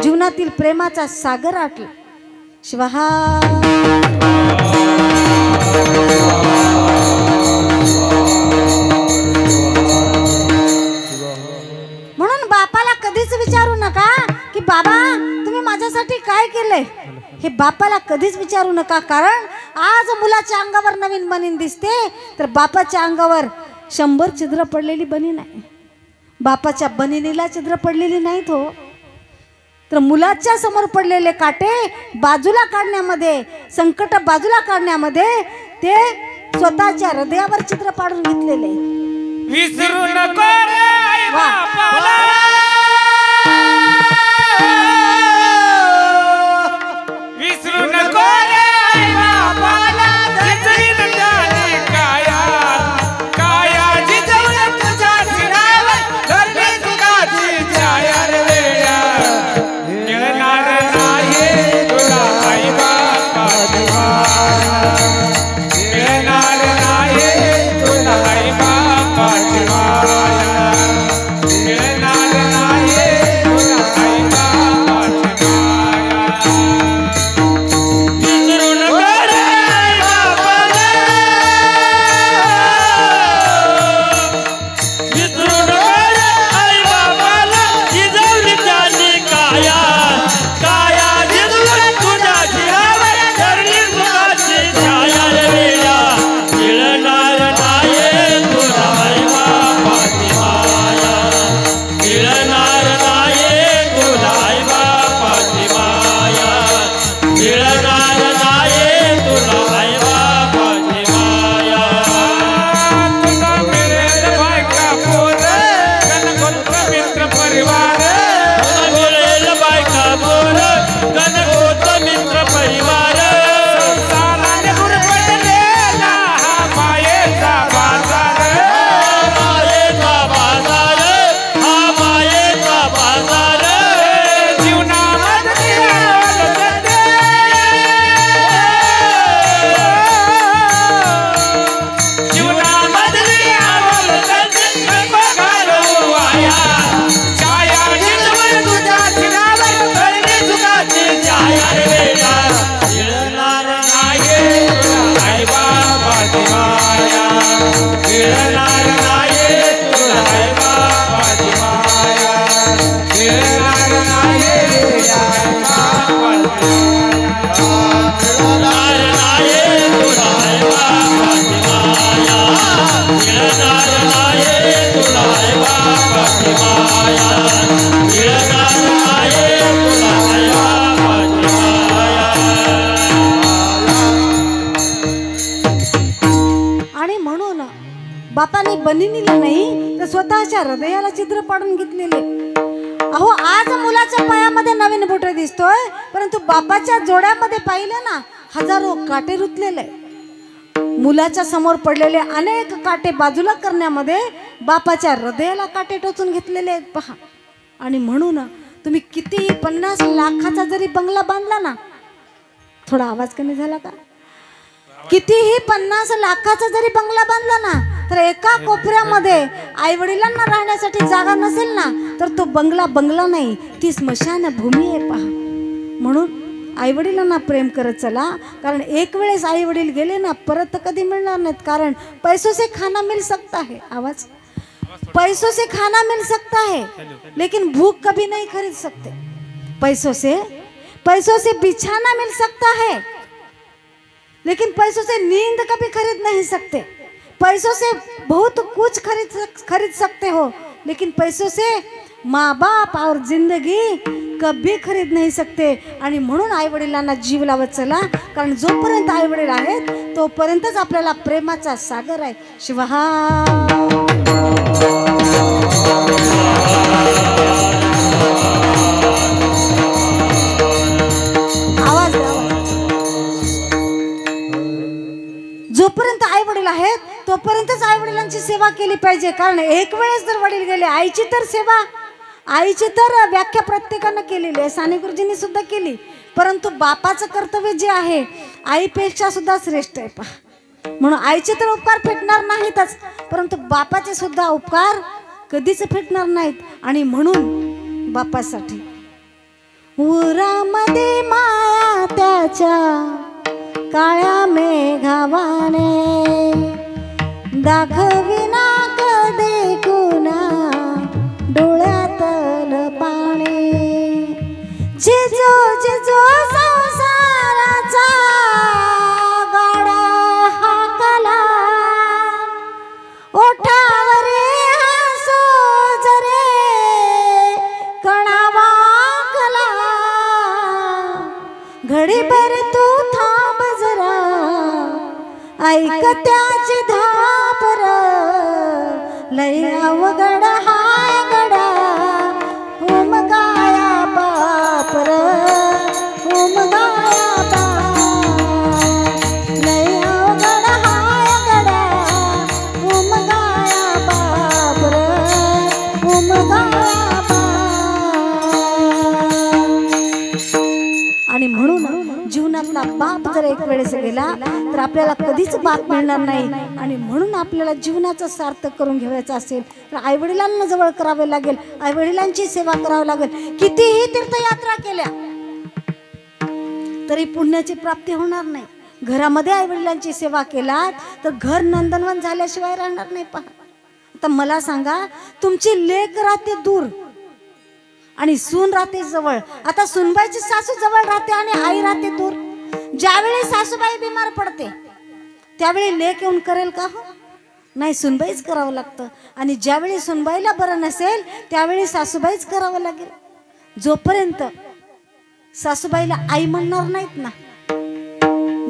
जीवनातील प्रेमाचा सागर आटला. शिवाहा. म्हणून बापाला कधीच विचारू नका की बाबा तुम्ही माझ्यासाठी काय केलंय. हे बापाला कधीच विचारू नका. कारण आज मुलाच्या अंगावर नवीन बनीन दिसते, तर बापाच्या अंगावर 100 छिद्र पडलेली बनीन आहे. बापाच्या बनिनीला छिद्र पडलेली नाहीत हो. तर मुलाच्या समोर पडलेले काटे बाजूला काढण्यामध्ये, संकट बाजूला काढण्यामध्ये ते स्वतःच्या हृदयावर छिद्र पाडून घेतलेले. विसरू नको रे आई बापाला, विसरू नको रे आई बापाला. जिजवून झाली काया, काया जिजवून तुझ्या शिरावर धरली तुझी छाया रे वेड्या. मिळणार नाही तुला आई बापाची माया, मिळणार नाही तुला आई बापाची माया, मिळणार नाही तुला आई बापाची माया. विसरू नको रे आई बापाला, विसरू नको रे आई बापाला. जिजवली त्याची काया, काया जिजवून तुझ्या शिरावर धरली तुझी छाया रे वेड्या. मिळणार नाही तुला आई बापाची माया, मिळणार नाही तुला आई बापाची माया, मिळणार नाही तुला आई बापाची माया. तुला मिळेल बायका पोर, गणगोत मित्र परिवार, तुला मिळेल बायका पोर, गणगोत मित्र परिवार. संसाराने गुरफटलेला हा मायेचा बाजार, मायेचा बाजार, हा मायेचा बाजार. जीवनामध्ये आवडत ते, जीवनामधली आवडत ते घालू वाया. छाया जिजवून तुझ्या शिरावर धरली तुझी छाया रे वेड्या. मिळणार नाही तुला आई बापाची माया, मिळणार नाही तुला आई बापाची माया, मिळणार नाही तुला आई बापाची माया. मिळणार नाही तुला आई बापाची माया, मिळणार नाही तुला आई बापाची माया, मिळणार नाही तुला आई बापाची माया. आणि म्हणून बापाने बनिनीला नाही तर स्वतःच्या हृदयाला छिद्र पाडून घेतलेले. अहो, आज मुलाच्या पायामध्ये नवीन बोट दिसतोय, परंतु बापाच्या जोड्यामध्ये पाहिलं ना, हजारो काटे रुतलेले. मुलाच्या समोर पडलेले अनेक काटे बाजूला करण्यामध्ये बापाच्या हृदयाला काटे टोचून घेतलेले आहेत. पहा. आणि म्हणून तुम्ही कितीही 50 लाखाचा जरी बंगला बांधला ना, थोडा आवाज कमी झाला का? कितीही 50 लाखाचा जरी बंगला बांधला ना, तर एका कोपऱ्यामध्ये आई वडिलांना राहण्यासाठी जागा नसेल ना, तर तो बंगला बंगला नाही, ती स्मशान भूमी आहे. पहा. म्हणून आई वडिलांना प्रेम करत चला. कारण एक वेळेस आई वडील गेले ना, परत कधी मिळणार नाहीत. कारण पैसों से खाना मिल सकता है, आवाज, पैसों से खाना मिल सकता है, लेकिन भूख कभी नहीं खरीद सकते. पैसों से बिछाना मिल सकता है, लेकिन पैसों से नींद कभी खरीद नहीं सकते. पैसों से बहुत कुछ खरीद सकते हो, लेकिन पैसों से माँ बाप और जिंदगी कभी खरीद नहीं सकते. आणि म्हणून आई वडिलांना जीव लावत चला. कारण जोपर्यंत आई वडील आहेत तोपर्यंतच आपल्याला प्रेमाचा सागर आहे. शिवहा. आवाज केली पाहिजे, कारण एक वेळेस जर वडील गेले, आईची तर सेवा, आईची तर व्याख्या प्रत्येकानं केलेली आहे, साने गुरुजींनी सुद्धा केली, परंतु बापाचं कर्तव्य जे आहे आईपेक्षा सुद्धा श्रेष्ठ आहे पहा. म्हणून आईचे तर उपकार फेटणार नाहीतच, परंतु बापाचे सुद्धा उपकार कधीच फेटणार नाहीत. आणि म्हणून बापासाठी उरामध्ये माया त्याच्या काळ्या मेघावाने दाखविना कधी कुणा डोळ्यातल पाणी. जिजो जिजो संसाराचा गाडा हाकला, ओठावरे हसू जरे कणावा कला. घडीभर तू थांब जरा, ऐक त्याची धापर, लय अवघड हाय गडा उमगाया बापर, उमगाया बाप. लय अवघड हाय गडा उमगाया बापर, उमगाया बाप. आणि म्हणून जीवनातला बाप जर एक वेळेस गेला तर आपल्याला कधीच बाप मिळणार नाही. आणि म्हणून आपल्याला जीवनाचं सार्थक करून घ्यायचं असेल तर आईवडिलांना जवळ करावे लागेल, आईवडिलांची सेवा करावी लागेल. कितीही तीर्थयात्रा केल्या तरी पुण्याची प्राप्ती होणार नाही. घरामध्ये आईवडिलांची सेवा केला तर घर नंदनवन झाल्याशिवाय राहणार नाही. पहा, आता मला सांगा, तुमची लेक राहते दूर आणि सून राहते जवळ. आता सुनबाईची सासू जवळ राहते आणि आई राहते दूर. ज्यावेळी सासूबाई बिमार पडते त्यावेळी लेक येऊन करेल का? हो नाही, सुनबाईच करावं लागतं. आणि ज्यावेळी सुनबाईला बरं नसेल त्यावेळी सासूबाईच करावं लागेल. जोपर्यंत सासूबाईला आई म्हणणार नाहीत ना,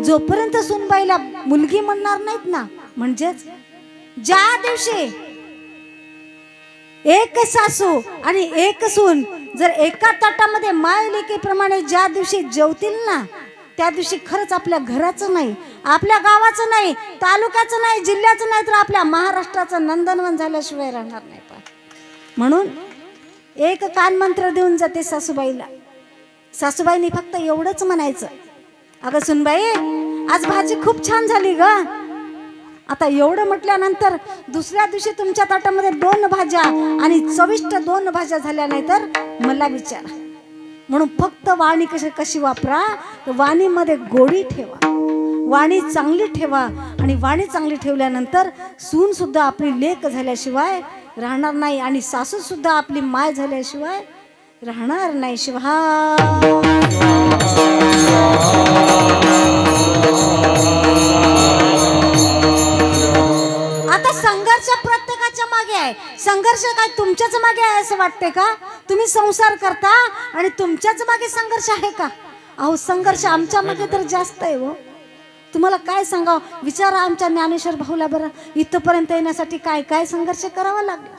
जोपर्यंत सुनबाईला मुलगी म्हणणार नाहीत ना, म्हणजेच ज्या दिवशी एक सासू आणि एक सून जर एका ताटामध्ये माय लेकीप्रमाणे ज्या दिवशी जेवतील ना, त्या दिवशी खरंच आपल्या घराचं नाही, आपल्या गावाचं नाही, तालुक्याचं नाही, जिल्ह्याचं नाही, तर आपल्या महाराष्ट्राचं नंदनवन झाल्याशिवाय राहणार नाही. म्हणून एक कानमंत्र देऊन जाते सासूबाईला. सासूबाईंनी फक्त एवढंच म्हणायचं, अगं सुनबाई आज भाजी खूप छान झाली ग. आता एवढं म्हटल्यानंतर दुसऱ्या दिवशी तुमच्या ताटामध्ये 2 भाज्या आणि चविष्ट 2 भाज्या झाल्या नाही तर मला विचारा. म्हणून फक्त वाणी कशी वापरा, तर वाणीमध्ये गोडी ठेवा, वाणी चांगली ठेवा. आणि वाणी चांगली ठेवल्यानंतर सून सुद्धा आपली लेक झाल्याशिवाय राहणार नाही आणि सासू सुद्धा आपली माय झाल्याशिवाय राहणार नाही. शिवा आता संघर्ष प्रत्येकाच्या मागे आहे. संघर्ष काय तुमच्याच मागे आहे असं वाटते का? तुम्ही संसार करता आणि तुमच्याच मागे संघर्ष आहे का? अहो संघर्ष आमच्या मागे तर जास्त आहे. हो तुम्हाला काय सांगावं, विचारा आमच्या ज्ञानेश्वर भाऊला बरं, इथपर्यंत येण्यासाठी काय काय संघर्ष करावा लागला.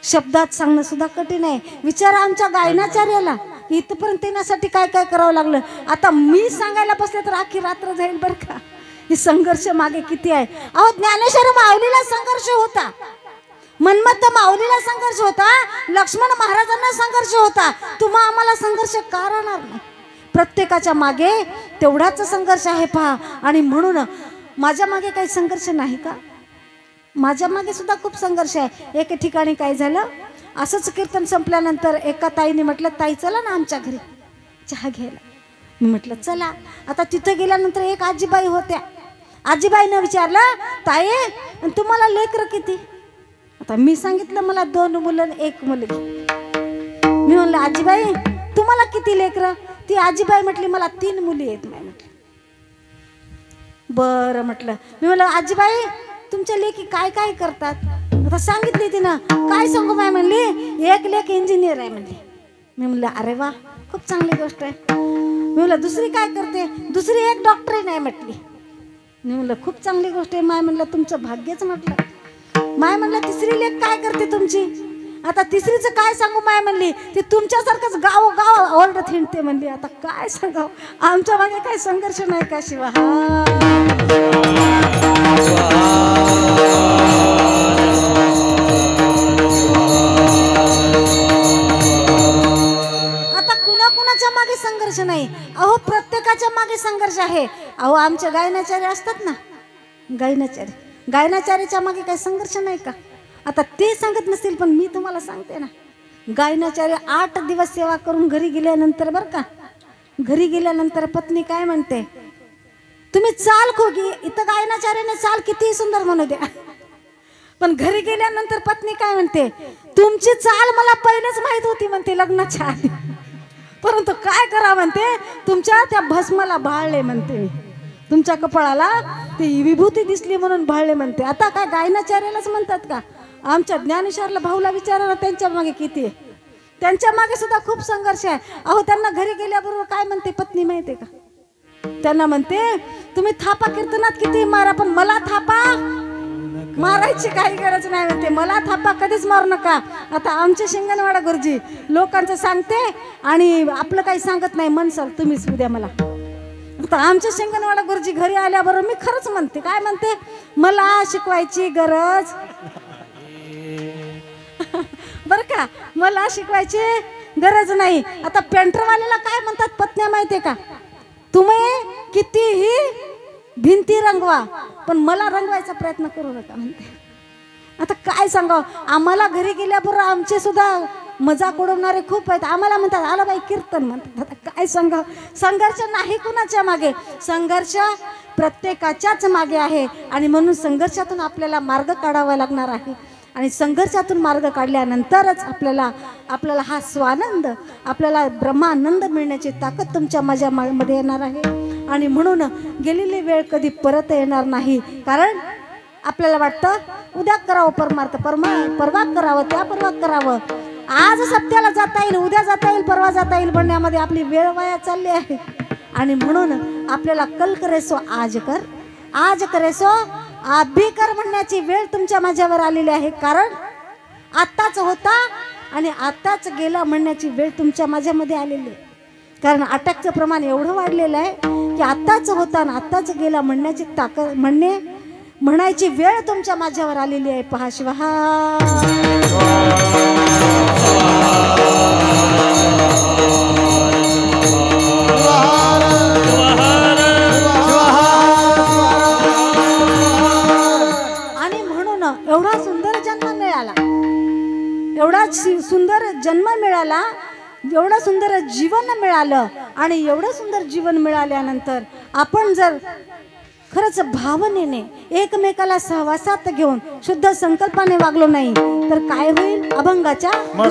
शब्दात सांगणं सुद्धा कठीण आहे. विचारा आमच्या गायनाचार्याला, इथपर्यंत येण्यासाठी काय काय करावं लागलं. आता मी सांगायला बसले तर आखी रात्र जाईल बरं का. ही संघर्ष मागे किती आहे. अहो ज्ञानेश्वर माऊलीला संघर्ष होता, मन्मथ माऊलीला संघर्ष होता, लक्ष्मण महाराजांना संघर्ष होता. तुम्हा आम्हाला संघर्ष का राहणार नाही? प्रत्येकाच्या मागे तेवढाच संघर्ष आहे पहा. आणि म्हणून माझ्या मागे काही संघर्ष नाही का? माझ्या मागे सुद्धा खूप संघर्ष आहे. एके ठिकाणी काय झालं, असंच कीर्तन संपल्यानंतर एका ताईने म्हटलं, ताई चला ना आमच्या घरी चहा घ्यायला. मी म्हटलं चला. आता तिथं गेल्यानंतर एक आजीबाई होत्या. आजीबाईनं विचारलं, ताई तुम्हाला लेकरं किती? आता मी सांगितलं मला 2 मुलं आणि 1 मुलगी. मी म्हणलं आजीबाई तुम्हाला किती लेकरं? ती आजीबाई म्हटली मला 3 मुली आहेत. मी म्हटलं बरं. म्हटलं मी म्हणलं आजीबाई तुमच्या लेकी काय काय करतात? आता सांगितली तिनं. काय सांगू बाय म्हणली, 1 लेक इंजिनियर आहे म्हणली. मी म्हणलं अरे वा खूप चांगली गोष्ट आहे. मी म्हणलं दुसरी काय करते? दुसरी 1 डॉक्टर नाही म्हटली. मी म्हणलं खूप चांगली गोष्ट आहे माय. म्हणलं तुमचं भाग्यच. म्हटलं माय म्हणलं तिसरी लेक काय करते तुमची? आता तिसरीचं काय सांगू माय म्हणली, ती तुमच्यासारखंच गाव गाव ओरडत हिंडते म्हणली. आता काय सांगाव, आमच्या मागे काही संघर्ष नाही का? शिवा संघर्ष आहे. अहो आमचे गायनाचार्य असतात ना, गायनाचार्याच्या मागे काही संघर्ष नाही का? आता ते सांगत नसतील पण मी तुम्हाला सांगते ना, गायनाचार्य 8 दिवस सेवा करून घरी गेल्यानंतर बरं का, घरी गेल्यानंतर पत्नी काय म्हणते, तुम्ही चाल खोगी, इथं गायनाचार्याने चाल किती सुंदर म्हणू द्या, पण घरी गेल्यानंतर पत्नी काय म्हणते, तुमची चाल मला पहिलेच माहित होती म्हणते लग्नाच्या आधी, परंतु काय करा म्हणते, तुमच्या त्या भस्माला भाळले म्हणते, तुमच्या कपाळाला ती विभूती दिसली म्हणून भाळले म्हणते. आता काय गायनाचार्यालाच म्हणतात का? आमच्या ज्ञानेश्वरला भाऊला विचारा, त्यांच्या मागे किती आहे, त्यांच्या मागे सुद्धा खूप संघर्ष आहे. अहो त्यांना घरी गेल्याबरोबर काय म्हणते पत्नी माहिती आहे का? त्यांना म्हणते, तुम्ही थापा कीर्तनात किती मारा पण मला थापा मारायची काही गरज नाही म्हणते, मला थापा कधीच मारू नका. आता आमचे शिंगणवाडा गुरुजी लोकांचं सांगते आणि आपलं काही सांगत नाही, म्हणसाल तुम्हीच उद्या मला. आता आमचे शिंगणवाडा गुरुजी घरी आल्याबरोबर मी खरंच म्हणते, काय म्हणते, मला शिकवायची गरज बर का, मला शिकवायची गरज नाही. आता पेंटरवाल्याला काय म्हणतात पत्न्या माहितीये का, तुम्ही कितीही भिंती रंगवा पण मला रंगवायचा प्रयत्न करू नका म्हणते. आता काय सांगावं, आम्हाला घरी गेल्याबरोबर आमचे सुद्धा मजाक उडवणारे खूप आहेत. आम्हाला म्हणतात आला बाई कीर्तन म्हणतात. आता काय सांगावं, संघर्ष नाही कुणाच्या मागे, संघर्ष प्रत्येकाच्याच मागे आहे आणि म्हणून संघर्षातून आपल्याला मार्ग काढावा लागणार आहे. आणि संघर्षातून मार्ग काढल्यानंतरच आपल्याला हा स्वानंद, आपल्याला ब्रह्मानंद मिळण्याची ताकद तुमच्या माझ्यामध्ये येणार आहे. आणि म्हणून गेलेली वेळ कधी परत येणार नाही. कारण आपल्याला वाटतं उद्या करावं परमार्थ, परवा करावं, त्या परवा करावं, आज सत्याला जाता येईल, उद्या जाता येईल, परवा जाता येईल म्हणण्यामध्ये आपली वेळ वाया चालली आहे. आणि म्हणून आपल्याला कल करे सो आज कर, आज करे सो अभी कर म्हणण्याची वेळ तुमच्या माझ्यावर आलेली आहे. कारण आत्ताच होता आणि आत्ताच गेला म्हणण्याची वेळ तुमच्या माझ्यामध्ये आलेली आहे. कारण अटॅकचं प्रमाण एवढं वाढलेलं आहे की आत्ताच होता आणि आत्ताच गेला म्हणण्याची ताकद, म्हणायची वेळ तुमच्या माझ्यावर आलेली आहे. पहा शिवहा एवढा सुंदर जन्म मिळाला, एवढा सुंदर जन्म मिळाला, एवढं सुंदर जीवन मिळालं. आणि एवढं सुंदर जीवन मिळाल्यानंतर आपण जर खरंच भावनेने एकमेकाला सहवासात घेऊन शुद्ध संकल्पाने वागलो नाही तर काय होईल, अभंगाच्या मग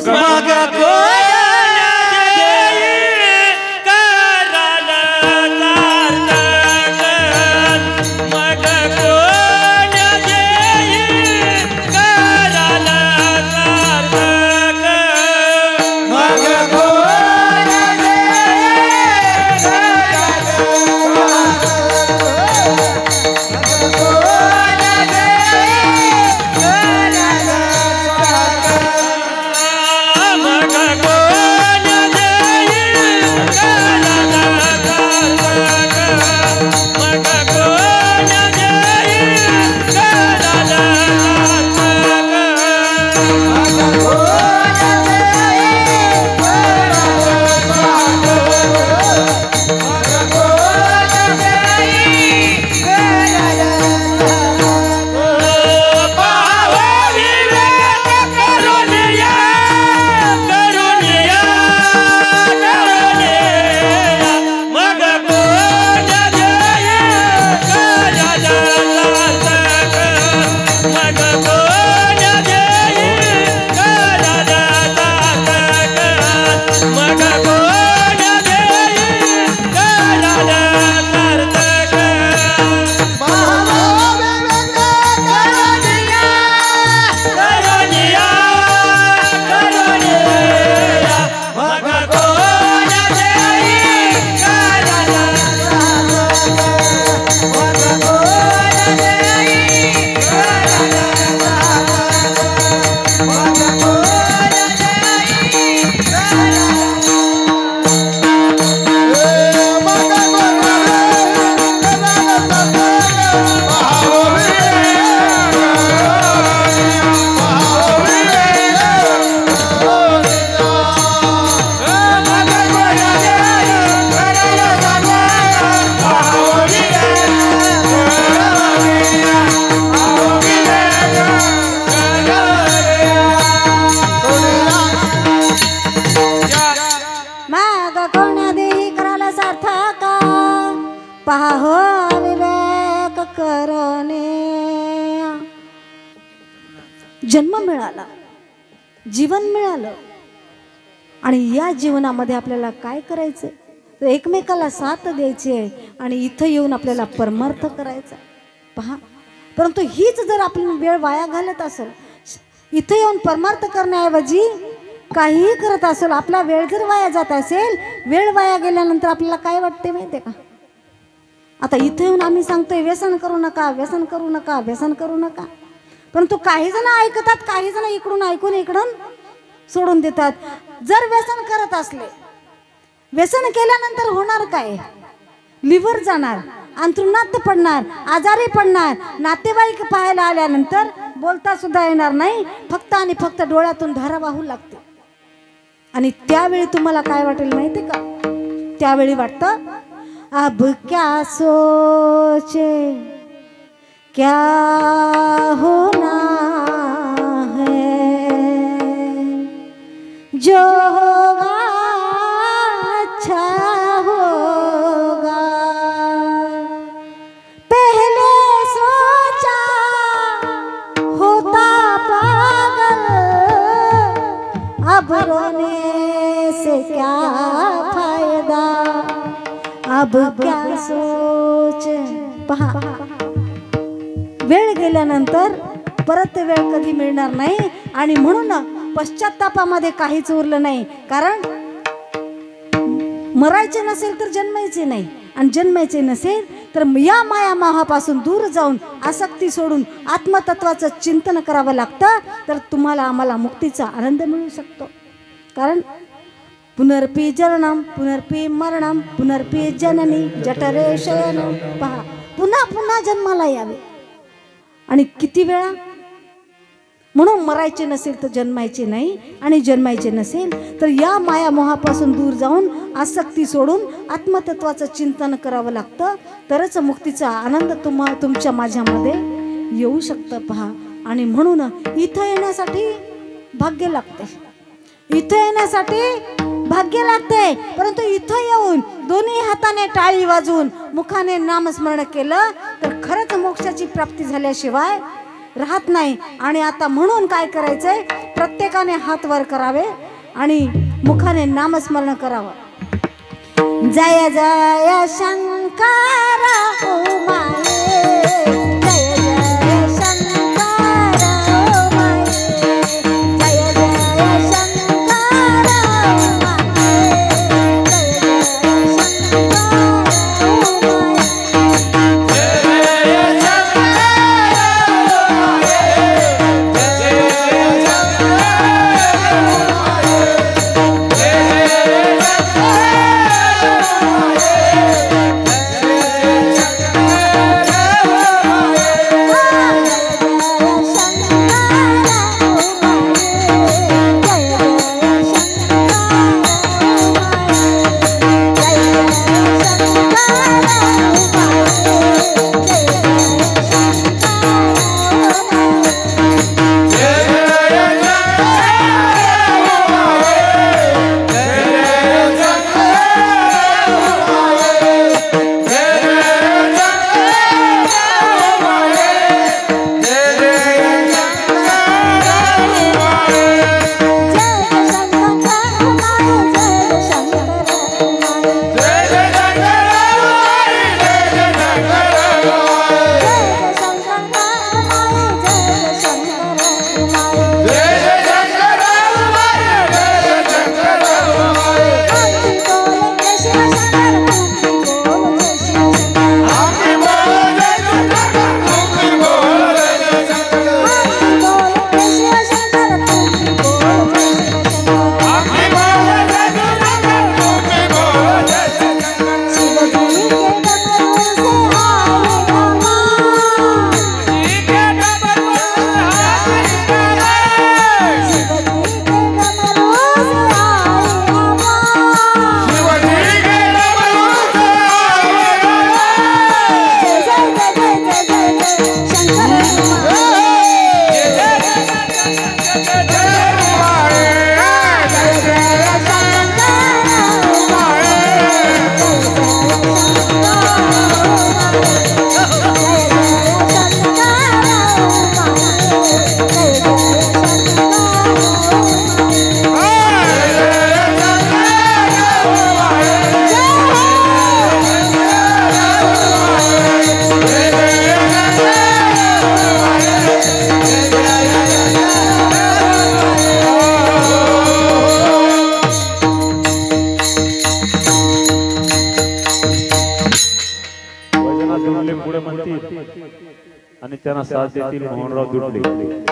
जीवन मिळालं आणि या जीवनामध्ये आपल्याला काय करायचं तर एकमेकाला साथ द्यायची आहे आणि इथं येऊन आपल्याला परमार्थ करायचा पहा. परंतु हीच जर आपण वेळ वाया घालत असेल, इथं येऊन परमार्थ करण्याऐवजी काहीही करत असेल, आपला वेळ जर वाया जात असेल, वेळ वाया गेल्यानंतर आपल्याला काय वाटते माहिती आहे का? आता इथे येऊन आम्ही सांगतोय व्यसन करू नका, व्यसन करू नका, व्यसन करू नका, परंतु काही जण ऐकतात, काही जण इकडून ऐकून इकडून सोडून देतात. जर व्यसन करत असले, व्यसन केल्यानंतर होणार काय? लिव्हर जाणार, अंथरुणात पडणार, आजारी पडणार, नातेवाईक पाहायला आल्यानंतर बोलता सुद्धा येणार नाही, फक्त आणि फक्त डोळ्यातून धारा वाहू लागते. आणि त्यावेळी तुम्हाला काय वाटेल माहिती का? त्यावेळी वाटतं अब क्या सोचे क्या होना है, जो होगा अच्छा होगा, पहले सोचा होता पागल, अब रोने से क्या फायदा, अब क्या सोच. पहा, वेळ गेल्यानंतर परत वेळ कधी मिळणार नाही आणि म्हणून पश्चात्तापामध्ये काहीच उरलं नाही. कारण मरायचे नसेल तर जन्मायचे नाही आणि जन्मायचे नसेल तर या माया मोहापासून दूर जाऊन आसक्ती सोडून आत्मतत्वाचं चिंतन करावं लागतं, तर तुम्हाला आम्हाला मुक्तीचा आनंद मिळू शकतो. कारण पुनर्पी जननम पुनर्पी मरणम पुनर्पी जननी जठरे शयनम. पहा, पुन्हा पुन्हा जन्माला यावे आणि किती वेळा. म्हणून मरायचे नसेल तर जन्मायचे नाही आणि जन्मायचे नसेल तर या माया मोहापासून दूर जाऊन आसक्ती सोडून आत्मतत्वाचं चिंतन करावं लागतं, तरच मुक्तीचा आनंद तुमच्या माझ्यामध्ये येऊ शकतं. पहा, आणि म्हणून इथं येण्यासाठी भाग्य लागते, इथं येण्यासाठी भाग्य लागते. परंतु इथं येऊन दोन्ही हाताने टाळी वाजवून मुखाने नामस्मरण केलं तर खरंच मोक्षाची प्राप्ती झाल्याशिवाय राहत नाही. आणि आता म्हणून काय करायचंय, प्रत्येकाने हात वर करावे आणि मुखाने नामस्मरण करावं. जय जय शंकर उमाये, जय जय शंकर उमाये, जय जय शंकर उमाये, जय जय शंकर उमाये. त्यांना साथ देतील मोहनराव दुर्डे.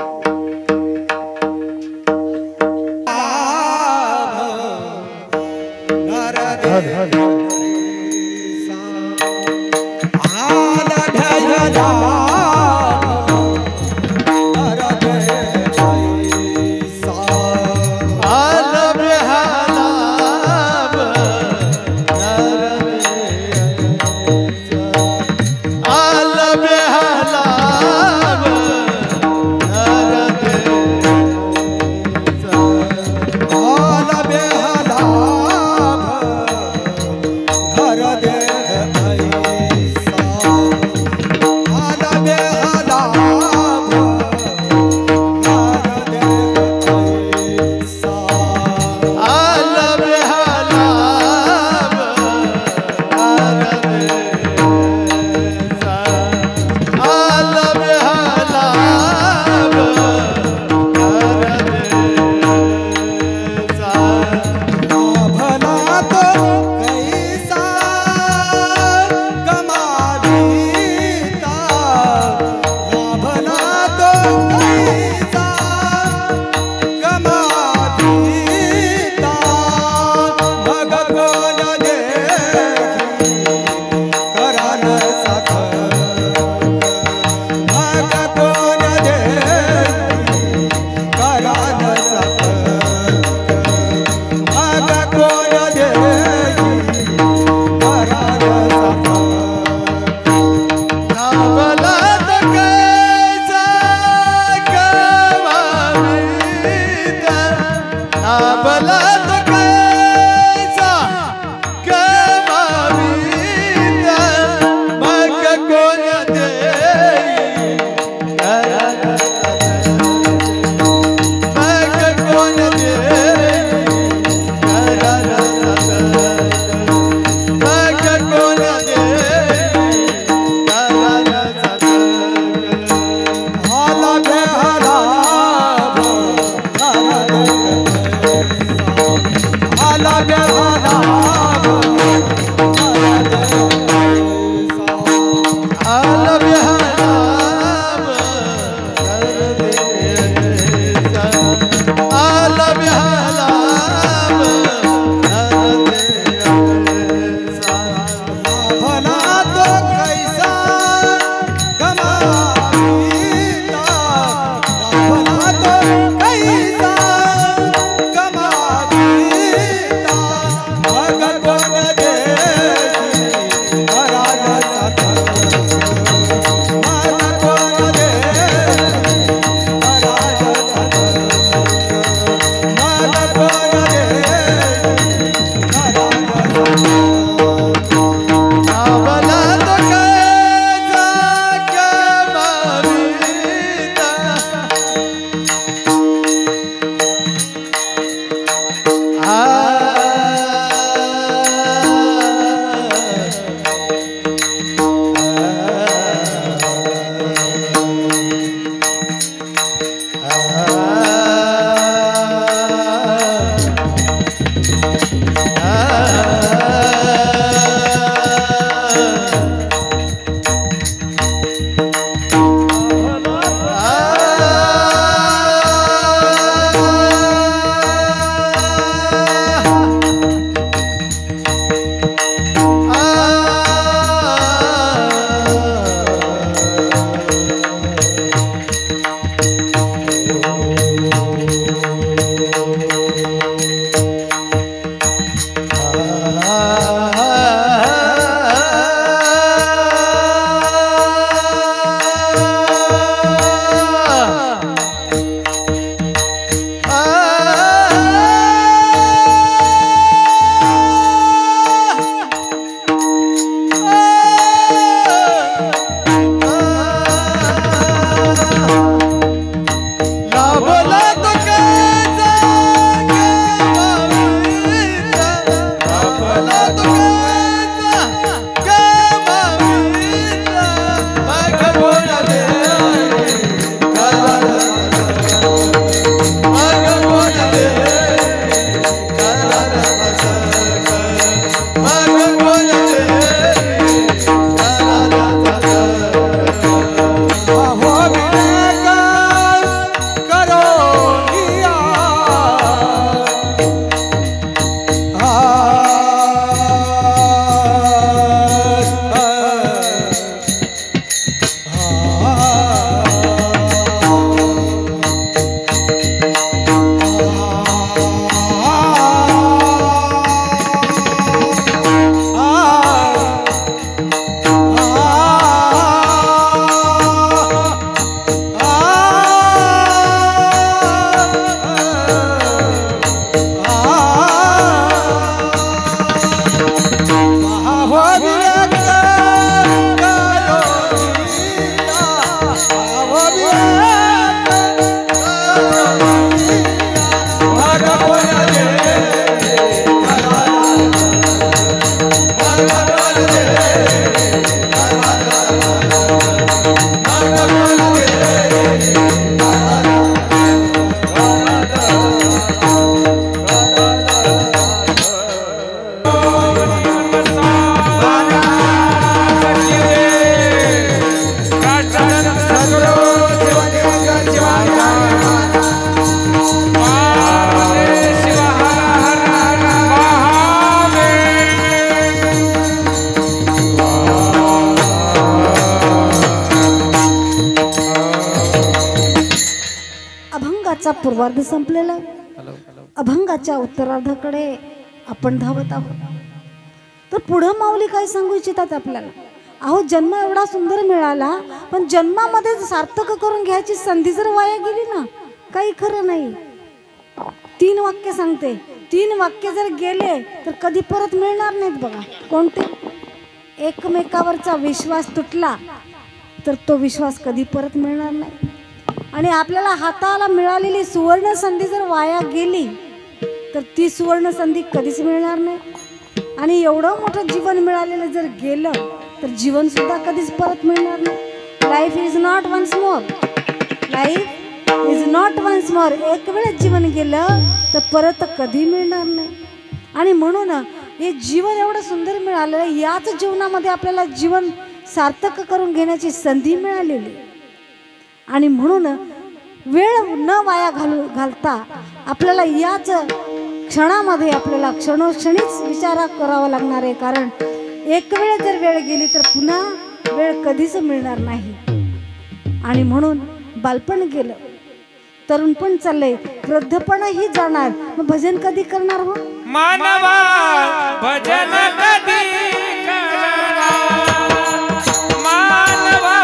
अभंगाचा पूर्वार्ध संपलेला आहे. अभंगाच्या उत्तरार्धाकडे आपण धावत आहोत. तर पुढं माऊली काय सांगू इच्छितात आपल्याला? अहो, जन्म एवढा सुंदर मिळाला, पण जन्मामध्ये सार्थक करून घ्यायची संधी जर वाया गेली ना, काही खरं नाही. 3 वाक्य सांगते. 3 वाक्य जर गेले तर कधी परत मिळणार नाहीत बघा. कोणते? एकमेकावरचा विश्वास तुटला तर तो विश्वास कधी परत मिळणार नाही. आणि आपल्याला हाताला मिळालेली सुवर्ण संधी जर वाया गेली तर ती सुवर्ण संधी कधीच मिळणार नाही. आणि एवढं मोठं जीवन मिळालेलं जर गेलं तर जीवन सुद्धा कधीच परत मिळणार नाही. Life is not once more. Life is not once more. एक वेळेस जीवन गेलं तर परत कधी मिळणार नाही. आणि म्हणून हे जीवन एवढं सुंदर मिळालं, याच जीवनामध्ये आपल्याला जीवन सार्थक करून घेण्याची संधी मिळालेली. आणि म्हणून वेळ न वाया घालता आपल्याला याच क्षणामध्ये आपल्याला क्षणोक्षणीच विचार करावा लागणार आहे. कारण एक वेळ जर वेळ गेली तर पुन्हा वेळ कधीच मिळणार नाही. आणि म्हणून बालपण गेलं, तरुणपण चाललंय, वृद्धपणही जाणार. मग भजन कधी करणार हो? मानवा भजन कधी करणार, मानवा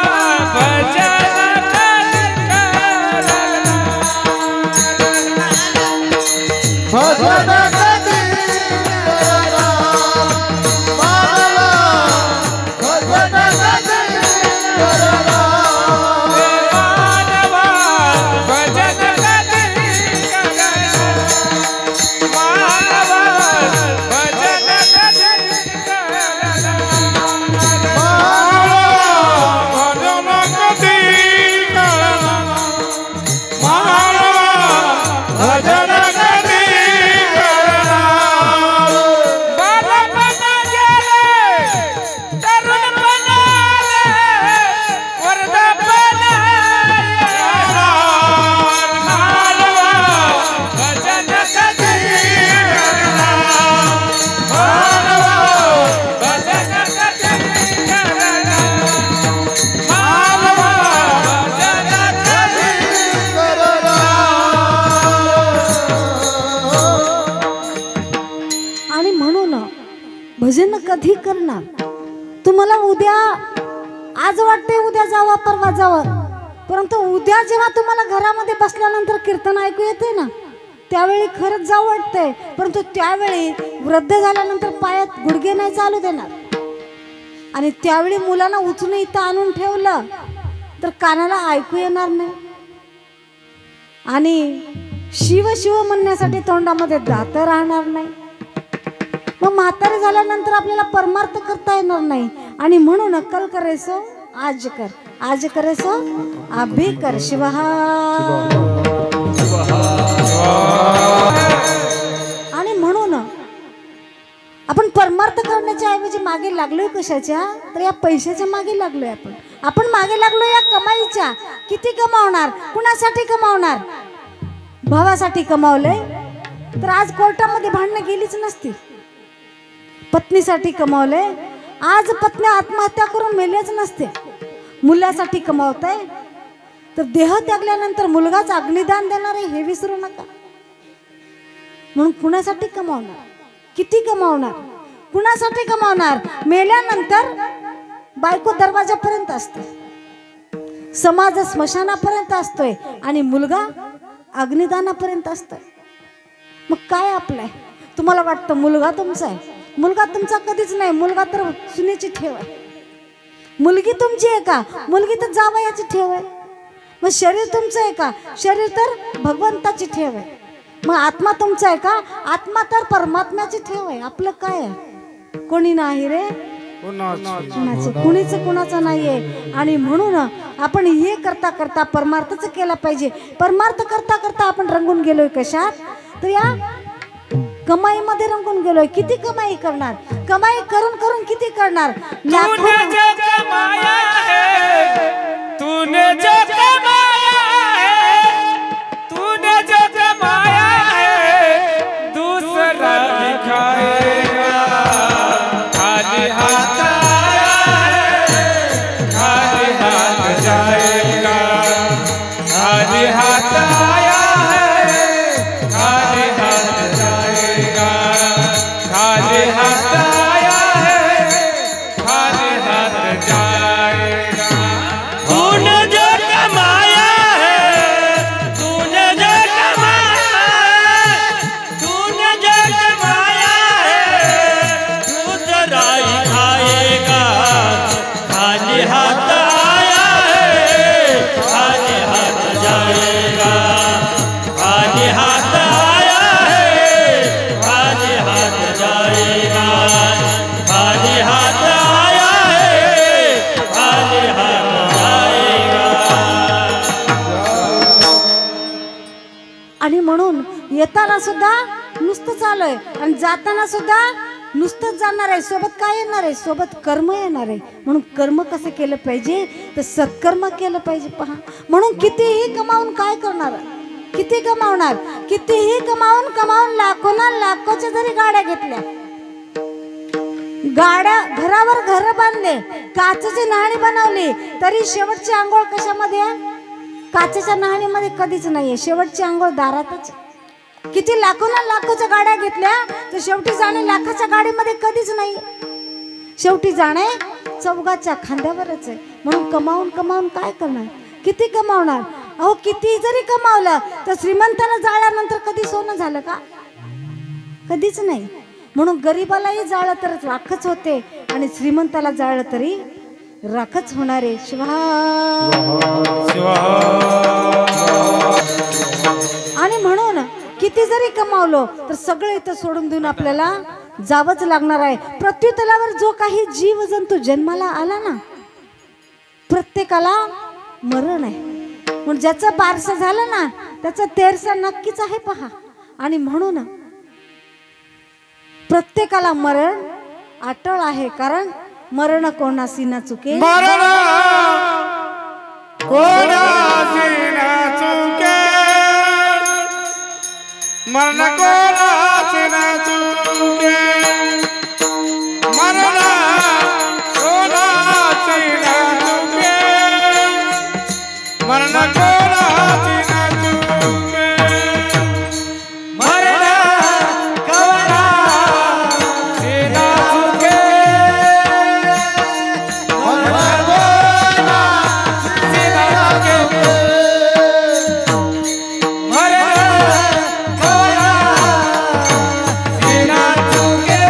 भजन कधी करणार, भजन कधी करणार, मानवा भजन कधी करणार, मानवा भजन कधी करणार, मानवा भजन कधी करणार, भजन कधी करणार? तुम्हाला उद्या, आज वाटते उद्या जावा परवा जावं, परंतु उद्या जेव्हा तुम्हाला घरामध्ये बसल्यानंतर कीर्तन ऐकू येते ना, त्यावेळी खरंच जावं वाटतंय. परंतु त्यावेळी वृद्ध झाल्यानंतर पायात गुडघे नाही चालू देणार. आणि त्यावेळी मुलांना उचलून इथं आणून ठेवलं तर कानाला ऐकू येणार नाही. आणि शिव शिव म्हणण्यासाठी तोंडामध्ये दात राहणार नाही. मग म्हातारे झाल्यानंतर आपल्याला परमार्थ करता येणार नाही. आणि म्हणून कल करेसो आज कर, आज करेसो अभी कर शिवहा. आणि म्हणून आपण परमार्थ करण्याच्या ऐवजी मागे लागलोय कशाच्या? तर या पैशाच्या मागे लागलोय. आपण मागे लागलोय या कमाईच्या. किती कमावणार? कुणासाठी कमावणार? भावासाठी कमावलंय तर आज कोर्टामध्ये भांडणं गेलीच नसती. पत्नीसाठी कमावलंय, आज पत्नी आत्महत्या करून मेल्याच नसते. मुलासाठी कमावताय तर देह त्यागल्यानंतर मुलगाच अग्निदान देणार आहे हे विसरू नका. म्हणून कुणासाठी कमावणार? किती कमावणार? कुणासाठी कमावणार? मेल्यानंतर बायको दरवाजापर्यंत असते, समाज स्मशानापर्यंत असतोय आणि मुलगा अग्निदानापर्यंत असतोय. मग काय आपलंय? तुम्हाला वाटतं मुलगा तुमचा आहे? मुलगा तुमचा कधीच नाही. मुलगा तर सुनेची ठेव आहे. मुलगी तुमची आहे का? मुलगी तर जावयाची ठेव आहे. मग शरीर तुमचं आहे का? शरीर तर भगवंताची ठेव आहे. मग आत्मा तुमचा आहे का? आत्मा तर परमात्म्याची ठेव आहे. आपलं काय आहे? कोणी नाही रे, कुणीच कुणाचं नाहीये. आणि म्हणून आपण हे करता करता परमार्थच केला पाहिजे. परमार्थ करता करता आपण रंगून गेलोय कशात? तर या कमाईमध्ये रंगून गेलोय. किती कमाई करणार? कमाई करून करून किती करणार? तूने जो कमाया है, तूने जो कमाया है, तूने जो कमाया है, दूसरा दिखाएगा। खाली हाथ आया है, खाली हाथ जाएगा। खाली हाथ आया है, खाली हाथ जाएगा। खाली हाथ आया है, खाली हाथ जाएगा। तूने जो कमाया है, तूने जो कमाया है, तूने जो कमाया है, दूसरा ही खाएगा। खाली हाथ आया है, खाली हाथ जाएगा। खाली हाथ आया है, खाली हाथ जाएगा। खाली हाथ आया है, खाली हाथ जाएगा। आणि म्हणून येताना सुद्धा नुसतं आलोय आणि जाताना सुद्धा नुसतंच जाणार आहे. सोबत काय येणार आहे? सोबत कर्म येणार आहे. म्हणून कर्म कसं केलं पाहिजे? तर सत्कर्म केलं पाहिजे. पहा, म्हणून कितीही कमावून काय करणार? किती कमावणार? कितीही कमावून कमावून लाखोना लाखोच्या जरी गाड्या घेतल्या, गाड्या घरावर घर बांधले, काचेची न्हाणी बनवली, तरी शेवटची आंघोळ कशामध्ये आहे? काचेच्या न्हाणीमध्ये कधीच नाहीये. शेवटची आंघोळ दारातच. किती लाखोना लाखोच्या गाड्या घेतल्या तर शेवटी जाणे लाखाच्या गाडीमध्ये कधीच नाही. शेवटी जाणे चौघाच्या खांद्यावरच आहे. म्हणून कमावून कमावून काय करणार? किती कमावणार? अहो किती जरी कमावलं तर श्रीमंताला जाळल्यानंतर कधी सोनं झालं का? कधीच नाही. म्हणून गरीबालाही जाळलं तर राखच होते आणि श्रीमंताला जाळलं तरी राखच होणार आहे. आणि म्हणून किती जरी कमावलो तर सगळं इथं सोडून देऊन आपल्याला जावंच लागणार आहे. पृथ्वी तलावर जो काही जीव जंतू जन्माला आला ना, प्रत्येकाला मरण आहे. म्हणून ज्याचं बारसं झालं ना त्याचं तेरसं नक्कीच आहे. पहा, आणि म्हणून प्रत्येकाला मरण अटळ आहे. कारण मरण कोणासी न चुके, मरण कोणासी न चुके, मरण कोणासी न चुके, मरण कोणासी न चुके, मरण कोणासी न चुके, मरण कोणासी न चुके, मरण कोणासी न चुके,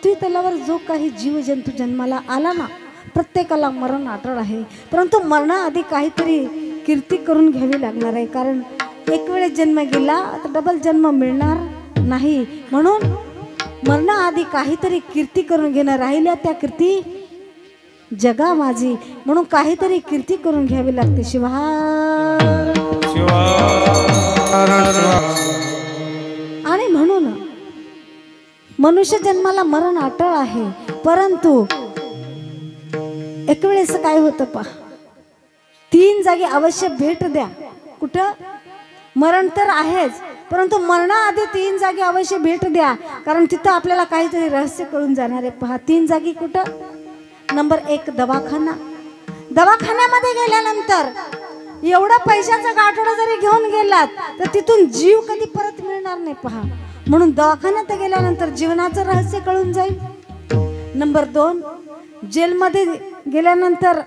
पृथ्वी तलावर जो काही जीवजंतू जन्माला आला ना, प्रत्येकाला मरण अटळ आहे, परंतु मरणाआधी काहीतरी कीर्ती करून घ्यावी लागणार आहे. कारण एक वेळेस जन्म गेला तर डबल जन्म मिळणार नाही. म्हणून मरणाआधी काहीतरी कीर्ती करून घेणं. राहिल्या त्या कीर्ती जगा माझी, म्हणून काहीतरी कीर्ती करून घ्यावी लागते. शिवा आणि म्हणून मनुष्य जन्माला मरण अटळ आहे, परंतु एक वेळेस काय होतं पहा, 3 जागी अवश्य भेट द्या. कुठं? मरण तर आहेच, परंतु मरणाआधी 3 जागी अवश्य भेट द्या, कारण तिथं आपल्याला काहीतरी रहस्य कळून जाणार आहे. पहा 3 जागी कुठं? नंबर 1 दवाखाना. दवाखान्यामध्ये गेल्यानंतर एवढा पैशाचा गाठोडा जरी घेऊन गेलात तर तिथून जीव कधी परत मिळणार नाही. पहा, म्हणून दवाखान्यात गेल्यानंतर जीवनाचं रहस्य कळून जाईल. नंबर 2 जेलमध्ये गेल्यानंतर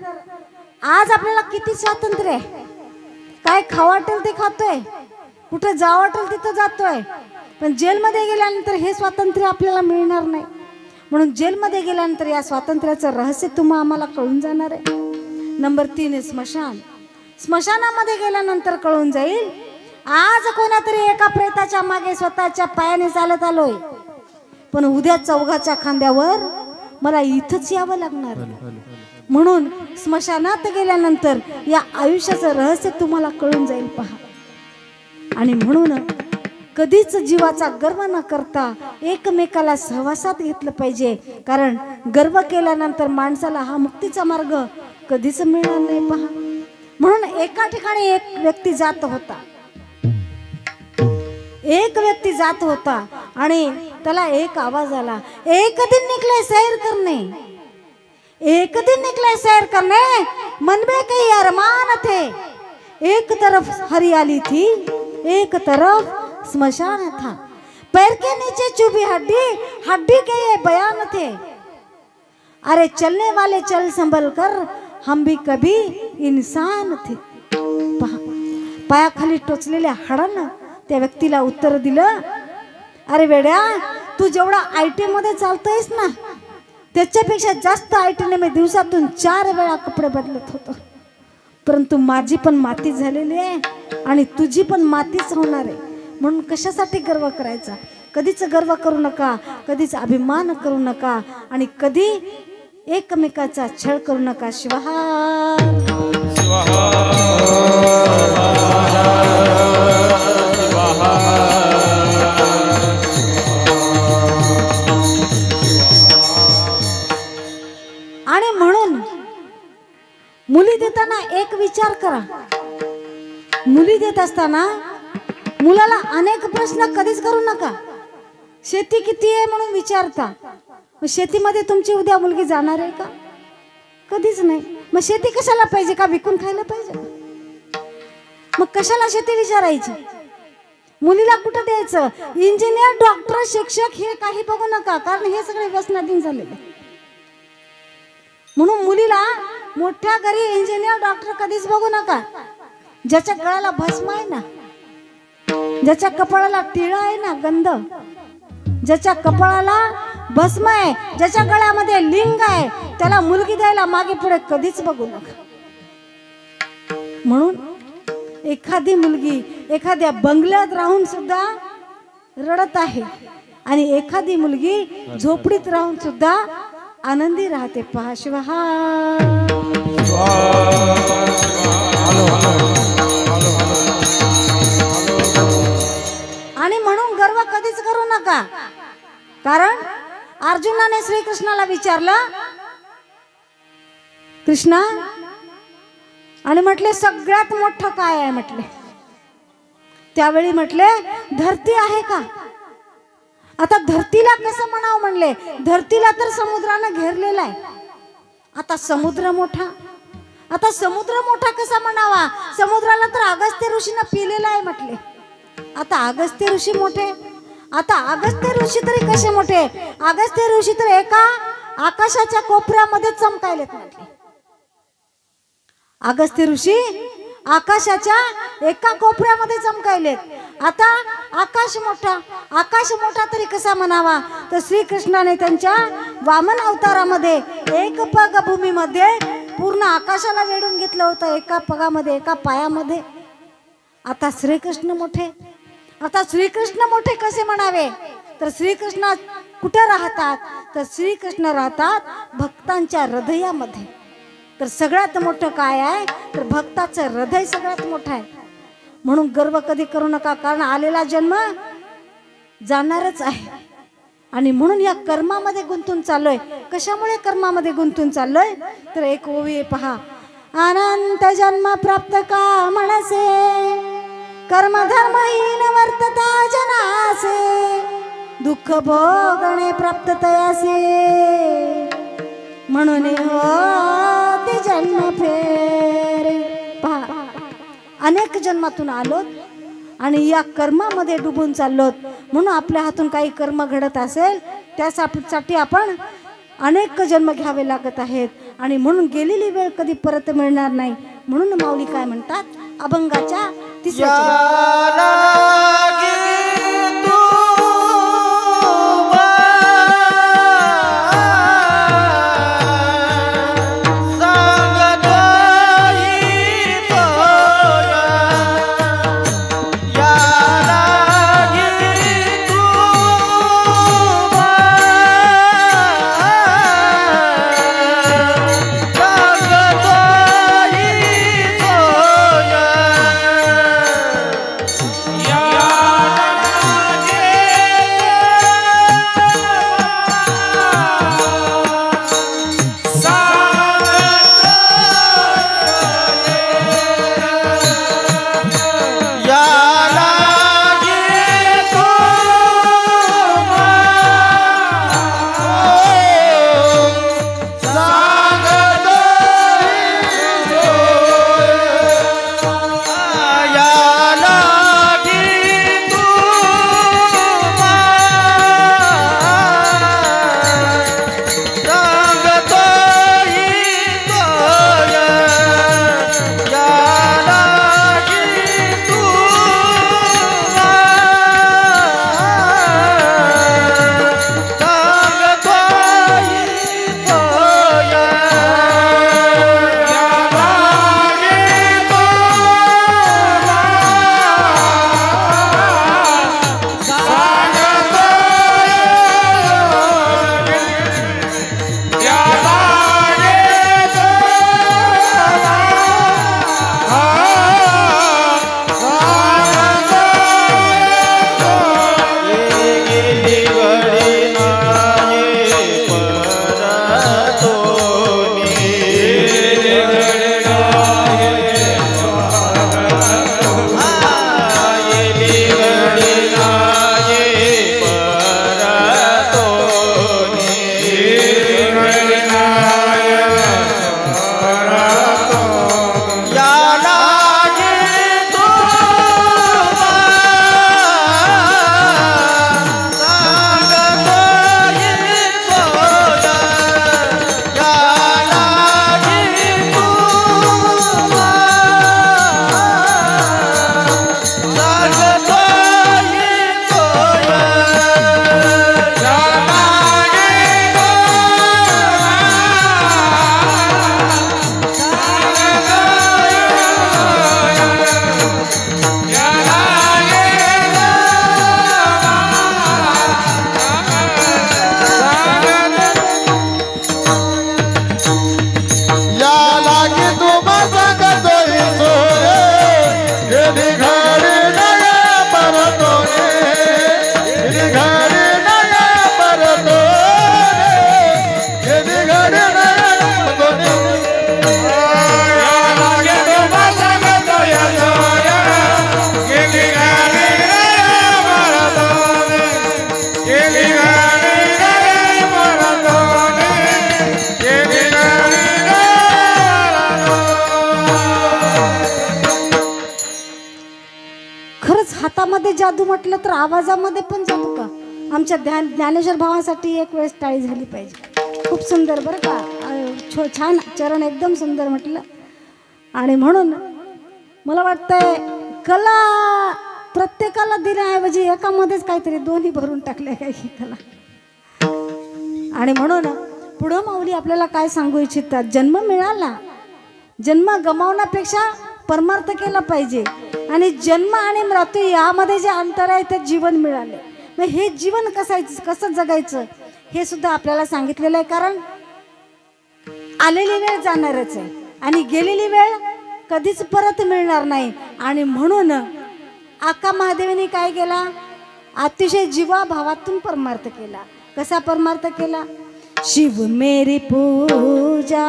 आज आपल्याला किती स्वातंत्र्य आहे. काय खावं वाटेल ते खातोय, कुठं जावं वाटेल तिथं जातोय, पण जेलमध्ये गेल्यानंतर हे स्वातंत्र्य आपल्याला मिळणार नाही. म्हणून जेलमध्ये गेल्यानंतर या स्वातंत्र्याचं रहस्य तुम्हा आम्हाला कळून जाणार आहे. नंबर 3 स्मशान. स्मशानामध्ये गेल्यानंतर कळून जाईल, आज कोणातरी एका प्रेताच्या मागे स्वतःच्या पायाने चालत आलोय, पण उद्या चौघाच्या खांद्यावर मला इथंच यावं लागणार. म्हणून स्मशानात गेल्यानंतर या आयुष्याचं रहस्य तुम्हाला कळून जाईल. पहा, आणि म्हणून कधीच जीवाचा गर्व न करता एकमेकाला सहवासात घेतलं पाहिजे, कारण गर्व केल्यानंतर माणसाला हा मुक्तीचा मार्ग कधीच मिळणार नाही. पहा, म्हणून एका ठिकाणी एक व्यक्ती जात होता आणि त्याला एक आवाज आला, एक दिन निकले सैर करने, एक दिन निकले सैर करने, मन में कई अरमान थे, एक तरफ हरियाली थी, एक तरफ स्मशान था, पैर के नीचे चुभी हड्डी, हड्डी के ये बयान थे, अरे चलने वाले चल संभल कर, हम भी कभी इंसान थे. पायाखाली टोचलेल्या हाडानं त्या व्यक्तीला उत्तर दिलं, अरे वेड्या, तू जेवढा आयटी मध्ये चालतोयस ना, त्याच्यापेक्षा जास्त आयटीने मी दिवसातून 4 वेळा कपडे बदलत होतो, परंतु माझी पण माती झालेली आहे आणि तुझी पण मातीच होणार आहे. म्हणून कशासाठी गर्व करायचा? कधीच गर्व करू नका, कधीच अभिमान करू नका आणि कधी एकमेकाचा छळ करू नका. आणि म्हणून मुली देताना एक विचार करा. मुली देत असताना मुलाला अनेक प्रश्न कधीच करू नका. शेती किती आहे म्हणून विचारता, शेतीमध्ये तुमची उद्या मुलगी जाणार आहे का? कधीच नाही. मग शेती कशाला पाहिजे? का विकून खायला पाहिजे? मग कशाला शेती विचारायची? मुलीला कुठं द्यायचं? इंजिनियर, डॉक्टर, शिक्षक हे काही बघू नका, कारण हे सगळे व्यसनाधीन झालेले. म्हणून मुलीला मोठ्या घरी इंजिनियर, डॉक्टर कधीच बघू नका. ज्याच्या गळ्याला भस्म आहे ना, ज्याच्या कपाळाला टिळा आहे ना, गंध, ज्याच्या कपाळाला भस्म आहे, ज्याच्या गळ्यामध्ये लिंग आहे, त्याला मुलगी द्यायला मागे पुढे कधीच बघू नका. म्हणून एखादी मुलगी एखाद्या बंगल्यात राहून सुद्धा रडत आहे आणि एखादी मुलगी झोपडीत राहून सुद्धा आनंदी राहते. पहा शिवा. आणि म्हणून गर्व कधीच करू नका, कारण अर्जुनाने श्रीकृष्णाला विचारलं, कृष्णा, आणि म्हटले सगळ्यात मोठं काय आहे म्हटले. त्यावेळी म्हटले धरती आहे का. आता धरतीला कसं म्हणावं म्हणले, धरतीला तर समुद्रानं घेरलेला आहे. आता समुद्र मोठा, आता समुद्र मोठा कसा म्हणावा? समुद्राला तर अगस्त्य ऋषीनं पिलेला आहे म्हटले. आता अगस्त्य ऋषी मोठे, आता अगस्त्य ऋषी तरी कसे मोठे? अगस्त्य ऋषी तर एका आकाशाच्या कोपऱ्यामध्ये चमकायलेत म्हटले. अगस्त्य ऋषी आकाशाच्या एका कोपऱ्यामध्ये चमकायलेत. आता आकाश मोठा तरी कसा म्हणावा, तर श्रीकृष्णाने त्यांच्या वामन अवतारामध्ये एक पग भूमीमध्ये पूर्ण आकाशाला वेढून घेतलं होतं, एका पगामध्ये, एका पायामध्ये. आता श्रीकृष्ण मोठे कसे म्हणावे, तर श्रीकृष्ण कुठे राहतात, तर श्रीकृष्ण राहतात भक्तांच्या हृदयामध्ये. तर सगळ्यात मोठं काय आहे, तर भक्ताचं हृदय सगळ्यात मोठं आहे. म्हणून गर्व कधी करू नका, कारण आलेला जन्म जाणारच आहे. आणि म्हणून या कर्मामध्ये गुंतून चाललोय. कशामुळे कर्मामध्ये गुंतून चाललोय, तर एक ओवी पहा. अनंत जन्म प्राप्त का म्हणसे, कर्मधर्महीन वर्तता जनासे, दुःख भोगणे प्राप्त तयासे, म्हणून होते जन्म फेरे. पहा, अनेक जन्मातून आलोत आणि या कर्मामध्ये डुबून चाललोत. म्हणून आपल्या हातून काही कर्म घडत असेल त्यासाठी आपण अनेक जन्म घ्यावे लागत आहेत. आणि म्हणून गेलेली वेळ कधी परत मिळणार नाही. म्हणून माऊली काय म्हणतात, अभंगाच्या हातामध्ये जादू म्हटलं तर आवाजामध्ये पण जादू का? आमच्या ज्ञानेश्वर भावासाठी एक वेळेस टाळी झाली पाहिजे. खूप सुंदर बरं का, छान चरण एकदम सुंदर म्हटलं. आणि म्हणून मला वाटतंय कला प्रत्येकाला दिल्याऐवजी एकामध्येच काहीतरी दोन्ही भरून टाकले काही त्याला. आणि म्हणून पुढं माऊली आपल्याला काय सांगू इच्छितात, जन्म मिळाला, जन्म गमावण्यापेक्षा परमार्थ केला पाहिजे. आणि जन्म आणि मृत्यू यामध्ये जे अंतर आहे ते जीवन मिळाले. मग हे जीवन कसं जगायचं हे सुद्धा आपल्याला सांगितलेलं आहे. कारण आलेली वेळ जाणारच आहे आणि गेलेली वेळ कधीच परत मिळणार नाही. आणि म्हणून आका महादेवीने काय केला, अतिशय जीवाभावातून परमार्थ केला. कसा परमार्थ केला, शिव मेरी पूजा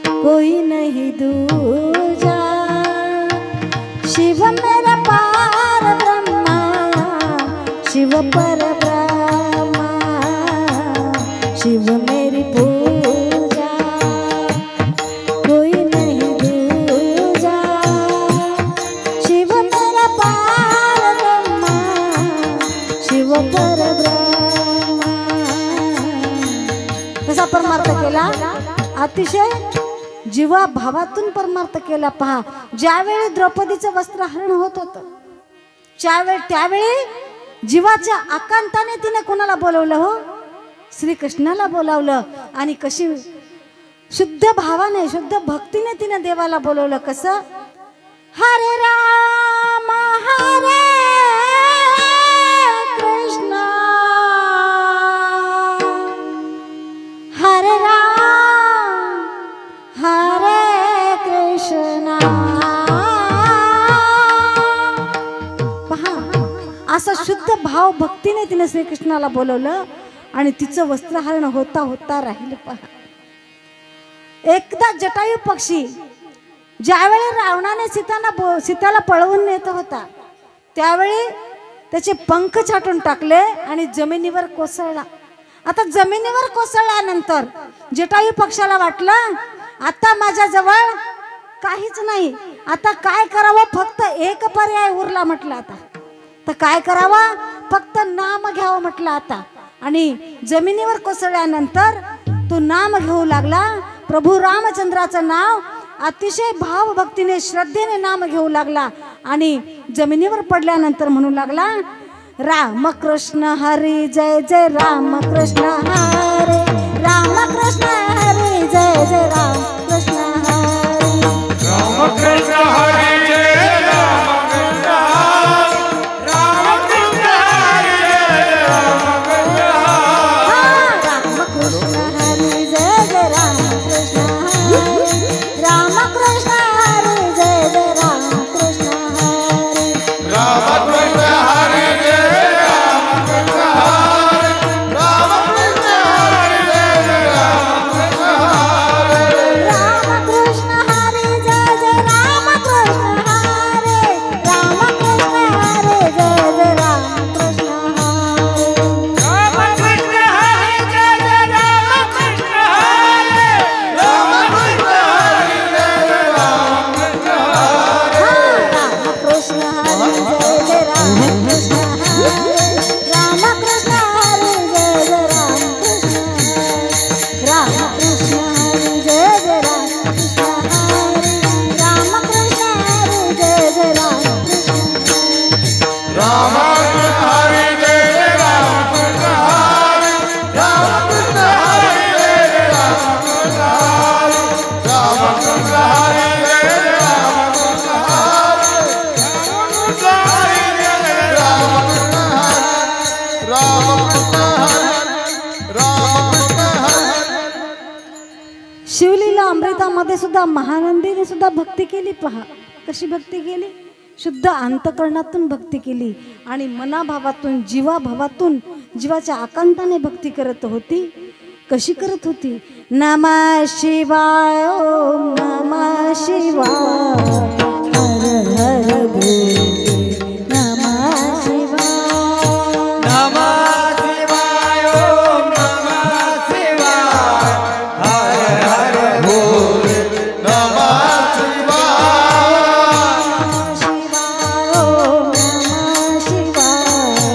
कोई नहीं दूजा, शिव मेरा पार ब्रह्मा, शिव पर ब्रह्मा, शिव मेरी पूजा कोई नहीं दूजा, शिव मेरा पार ब्रह्मा, शिव पर ब्रह्मा. कसा परमार्थ केला, अतिशय जीवा भावातून परमार्थ केला. पहा, ज्यावेळी द्रौपदीचं वस्त्रहरण होत होतं त्यावेळी जीवाच्या आकांताने तिने कोणाला बोलवलं हो, श्रीकृष्णाला बोलावलं. आणि कशी शुद्ध भावाने शुद्ध भक्तीने तिने देवाला बोलवलं. कसं, हरे राम हरे कृष्ण हरे राम हरे कृष्ण. पहा, असा शुद्ध भाव भक्तीने तिने श्रीकृष्णाला बोलवलं आणि तिचं वस्त्रहरण होता होता राहिलं. पहा, एकदा जटायू पक्षी ज्यावेळी रावणाने सीताला पळवून नेत होता त्यावेळी त्याचे पंख छाटून टाकले आणि जमिनीवर कोसळला. आता जमिनीवर कोसळल्यानंतर जटायू पक्षाला वाटलं आता माझ्याजवळ काहीच नाही, आता काय करावं, फक्त एक पर्याय उरला म्हटलं. आता तर काय करावं, फक्त नाम घ्यावं म्हटलं आता. आणि जमिनीवर कोसळल्यानंतर तो नाम घेऊ लागला, प्रभू रामचंद्राचं नाव अतिशय भावभक्तीने श्रद्धेने नाम घेऊ लागला. आणि जमिनीवर पडल्यानंतर म्हणू लागला, रामकृष्ण हरी जय जय रामकृष्ण हरे, रामकृष्ण हरी जय जय रामकृष्ण हरी, रामकृष्ण हरी जय रामकृष्ण हरी, रामकृष्ण हरी जय रामकृष्ण रामकृष्ण हरी हरी, जय जय रामकृष्ण हरी, रामकृष्ण हरी जय जय रामकृष्ण हरी, रामकृष्ण हरी जय रामकृष्ण हरी, रामकृष्ण हरी जय रामकृष्ण हरी, रामकृष्ण हरी जय जय रामकृष्ण हरी, रामकृष्ण हरी जय जय रामकृष्ण हरी, रामकृष्ण हरी जय जय रामकृष्ण हरी, रामकृष्ण हरी जय रामकृष्ण हरी, रामकृष्ण हरी जय जय रामकृष्ण हरी, रामकृष्ण हरी जय जय रामकृष्ण हरी, रामकृष्ण हरी जय जय रामकृष्ण हरी, रामकृष्ण हरी जय जय रामकृष्ण हरी, रामकृष्ण हरी जय रामकृष्ण हरी, रामकृष्ण हरी जय रामकृष्ण हरी, रामकृष्ण हरी जय रामकृष्ण हरी, रामकृष्ण हरी, रामकृष्ण हरी, रामकृष्ण हरी. शिवलीला अमृतामध्ये सुद्धा महानंदीने सुद्धा भक्ती केली. पहा कशी भक्ती केली, शुद्ध अंतकरणातून भक्ती केली आणि मनाभावातून जीवाभावातून जीवाच्या आकांताने भक्ती करत होती. कशी करत होती, नमः शिवाय ओम नमः शिवाय, हर हर भोले नमः शिवाय, नमः शिवाय ओम नमः शिवाय, हर हर भोले नमः शिवाय, शिवाय ओम नमः शिवाय,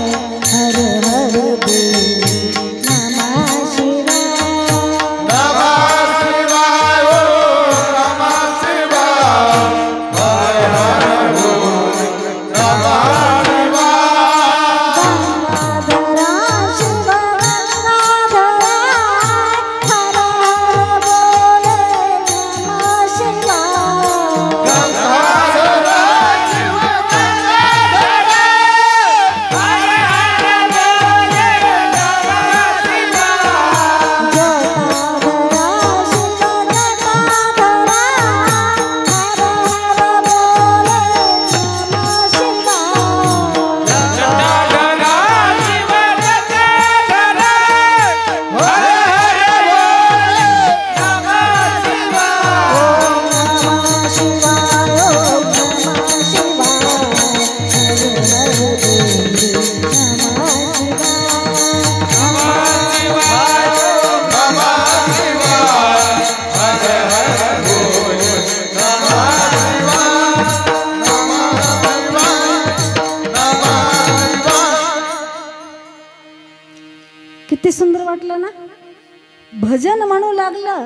हर हर भोले नमः शिवाय, नमः शिवाय ओम नमः शिवाय, किती सुंदर वाटलं ना. भजन म्हणू लागलं,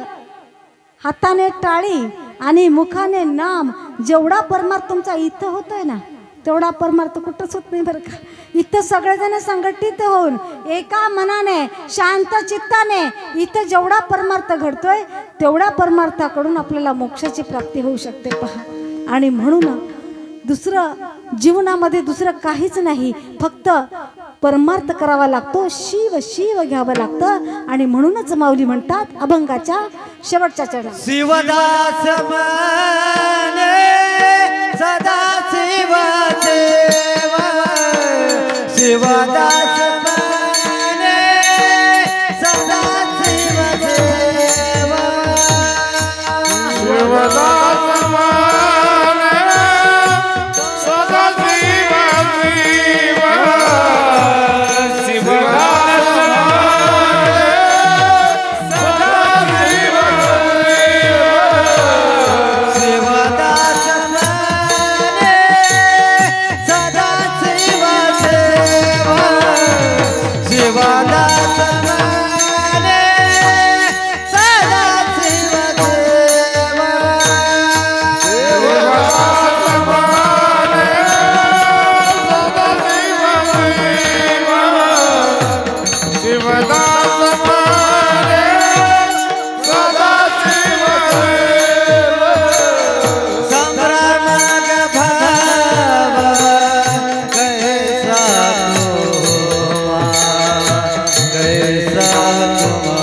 हाताने टाळी आणि मुखाने नाम. जेवढा परमार्थ तुमचा इथं होतोय ना तेवढा परमार्थ कुठंच होत नाही बरं का. इथं सगळेजण संघटित होऊन एका मनाने शांत चित्ताने इथं जेवढा परमार्थ घडतोय तेवढ्या परमार्थाकडून आपल्याला मोक्षाची प्राप्ती होऊ शकते पहा. आणि म्हणून दुसरं जीवनामध्ये दुसरं काहीच नाही, फक्त परमार्थ करावा लागतो, शिव शिव घ्यावं लागतं. आणि म्हणूनच माऊली म्हणतात अभंगाच्या शेवटच्या चरणात, शिवदास माने सदा शिव देवा, शिवदास माने सदा शिव देवा, शिवदास माने सदा शिव देवा, शिवदास माने सदा शिव देवा, शिवदास माने सदा शिव देवा, शिवदास माने सदा शिव देवा, शिवदास माने सदा शिव देवा, संभ्रमग भाव कैसा तुमा, कैसा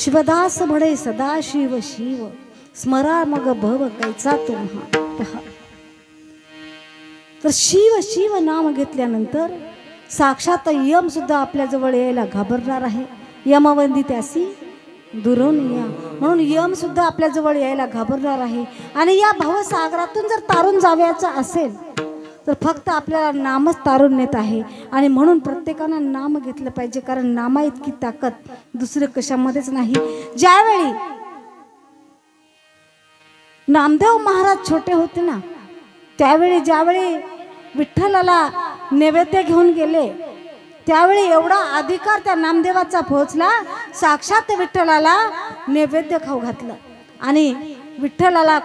शिवदास म्हणे सदा शिव शिव स्मरा मग भव कैचा तुम्हा पहा. तर शिव शिव नाम घेतल्यानंतर साक्षात यम सुद्धा आपल्या जवळ यायला घाबरणार आहे. यमवंदी त्यासी दुरून या, म्हणून यम सुद्धा आपल्या जवळ यायला घाबरणार आहे. आणि या भवसागरातून जर तारून जावयाचं असेल तर फक्त आपल्याला नामच तारून नेत आहे. आणि म्हणून प्रत्येकानं नाम घेतलं पाहिजे, कारण नामा इतकी ताकद दुसरं कशामध्येच नाही. ज्यावेळी नामदेव महाराज छोटे होते ना, त्यावेळी ज्यावेळी विठ्ठलाला नैवेद्य घेऊन गेले त्यावेळी एवढा अधिकार त्या नामदेवाचा पोहोचला, साक्षात विठ्ठलाला नैवेद्य खाऊ घातलं आणि विठ्ठलाला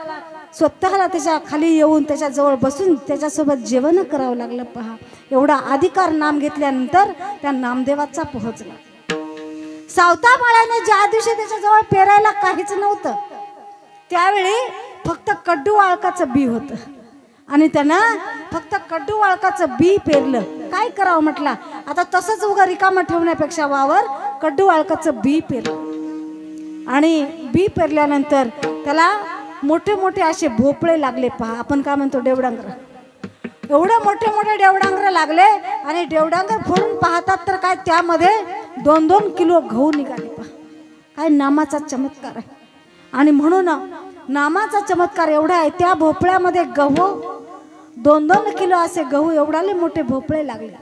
स्वतःला त्याच्या खाली येऊन त्याच्याजवळ बसून त्याच्यासोबत जेवण करावं लागलं. पहा, एवढा अधिकार नाम घेतल्यानंतर त्या नामदेवाचा पोहोचला. सावता माळ्याने ज्या दिवशी त्याच्याजवळ पेरायला काहीच नव्हतं त्यावेळी फक्त कडू वाळकाचं बी होतं आणि त्यानं फक्त कडू वाळकाचं बी पेरलं. काय करावं म्हटलं, आता तसंच उगा रिकामं ठेवण्यापेक्षा वावर कडू वाळकाचं बी पेरलं आणि बी पेरल्यानंतर त्याला मोठे मोठे असे भोपळे लागले. पहा, आपण काय म्हणतो देवडांगर, एवढे मोठे मोठे देवडांगर लागले आणि देवडांगर फोडून पाहतात तर काय त्यामध्ये 2-2 किलो गहू निघाले. पहा, काय नामाचा चमत्कार आहे. आणि म्हणून नामाचा चमत्कार एवढा आहे, त्या भोपळ्यामध्ये गहू 2-2 किलो असे गहू एवढाले मोठे भोपळे लागले.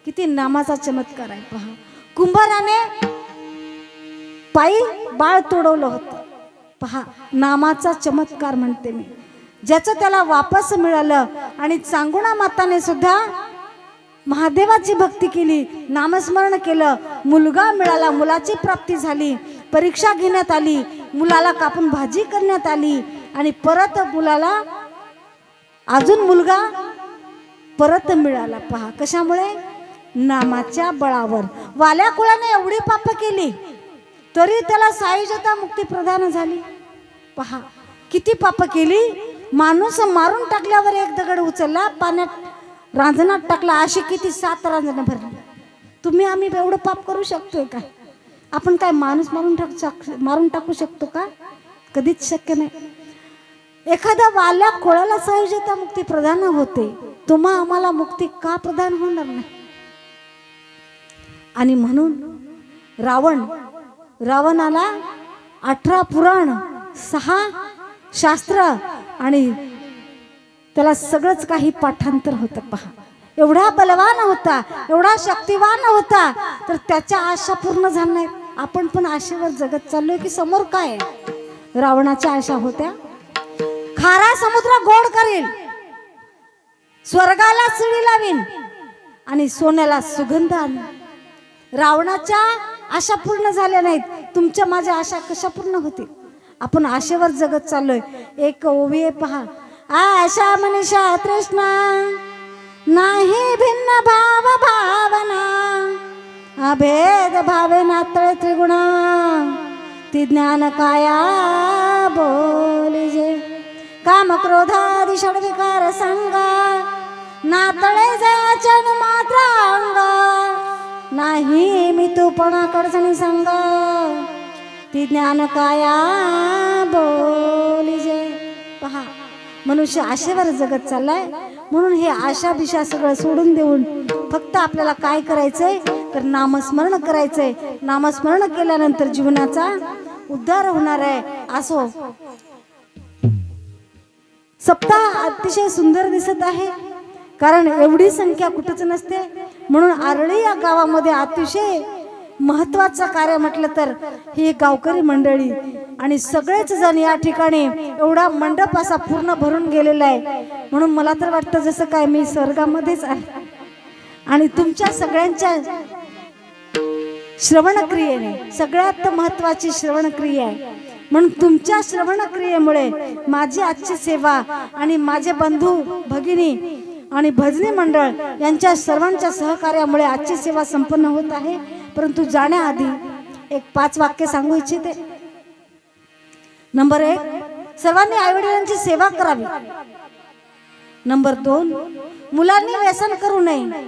किती नामाचा चमत्कार आहे. पहा, कुंभाराने पायी बाळ तोडवलं होतं. पहा, नामाचा चमत्कार म्हणते मी, ज्याचं त्याला वापस मिळालं. आणि चांगुणा माताने सुद्धा महादेवाची भक्ती केली, नामस्मरण केलं, मुलगा मिळाला, मुलाची प्राप्ती झाली, परीक्षा घेण्यात आली, मुलाला कापून भाजी करण्यात आली आणि परत मुलाला अजून मुलगा परत मिळाला. पहा, कशामुळे? नामाच्या बळावर. वाल्या कुळाने एवढी पाप केली तरी त्याला सायुज्यता मुक्ती प्रदान झाली. पहा, किती पाप केली. माणूस मारून टाकल्यावर एक दगड उचलला, पाण्यात रांजणात टाकला, अशी किती 7 रांजणं भरली. तुम्ही आम्ही एवढं पाप करू शकतोय का? आपण काय माणूस मारून टाकू शकतो का? कधीच शक्य नाही. एखाद्या वाल्या कोळाला सायुज्यता मुक्ती प्रदान होते, तुम्हा आम्हाला मुक्ती का प्रदान होणार नाही? आणि म्हणून रावणाला 18 पुराण, 6 शास्त्र आणि त्याला सगळंच काही पाठांतर होतं. पहा, एवढा बलवान होता, एवढा शक्तिवान होता, तर त्याच्या आशा पूर्ण झाल्या नाहीत. आपण पण आशेवर जगत चाललोय की समोर काय आहे? रावणाच्या आशा होत्या खारा समुद्र गोड करील, स्वर्गाला शिडी लावीन आणि सोन्याला सुगंध आणीन. रावणाच्या आशा पूर्ण झाल्या नाहीत, तुमच्या माझ्या आशा कशा पूर्ण होतील? आपण आशेवर जगत चाललोय. एक ओवी आहे, पहा, आशा मनीषा तृष्णा नाही भिन्न भाव भावना, अभेद भावेना तळे त्रिगुणा, ती ज्ञान काया बोलिजे, काम क्रोधादि षड्विकार संगा, नातळे जयाचन मात्र अंग, नाही मी तूपणा कडचणी संग, ती ज्ञान काया बोलिजे. पहा, मनुष्य आशेवर जगत चाललाय. म्हणून हे आशा बिशा सगळं सोडून देऊन फक्त आपल्याला काय करायचंय तर नामस्मरण करायचंय. नामस्मरण केल्यानंतर जीवनाचा उद्धार होणार आहे. असो, सप्ताह अतिशय सुंदर दिसत आहे, कारण एवढी संख्या कुठंच नसते. म्हणून आरळी या गावामध्ये अतिशय महत्वाचं कार्य म्हटलं तर ही गावकरी मंडळी आणि सगळेच जण या ठिकाणी एवढा मंडप असा पूर्ण भरून गेलेला आहे. म्हणून मला तर वाटतं जसं काय मी स्वर्गामध्येच आहे. आणि तुमच्या सगळ्यांच्या श्रवणक्रियेने, सगळ्यात महत्वाची श्रवणक्रिया आहे. म्हणून तुमच्या श्रवणक्रियेमुळे माझी आजची सेवा आणि माझे बंधू भगिनी आणि भजनी मंडळ यांच्या सर्वांच्या सहकार्यामुळे आजची सेवा संपन्न होत आहे. परंतु जाण्याआधी एक 5 वाक्य सांगू इच्छिते. नंबर 1, सर्वांनी आईवडिलांची सेवा करावी. नंबर 2, मुलांनी व्यसन करू नये,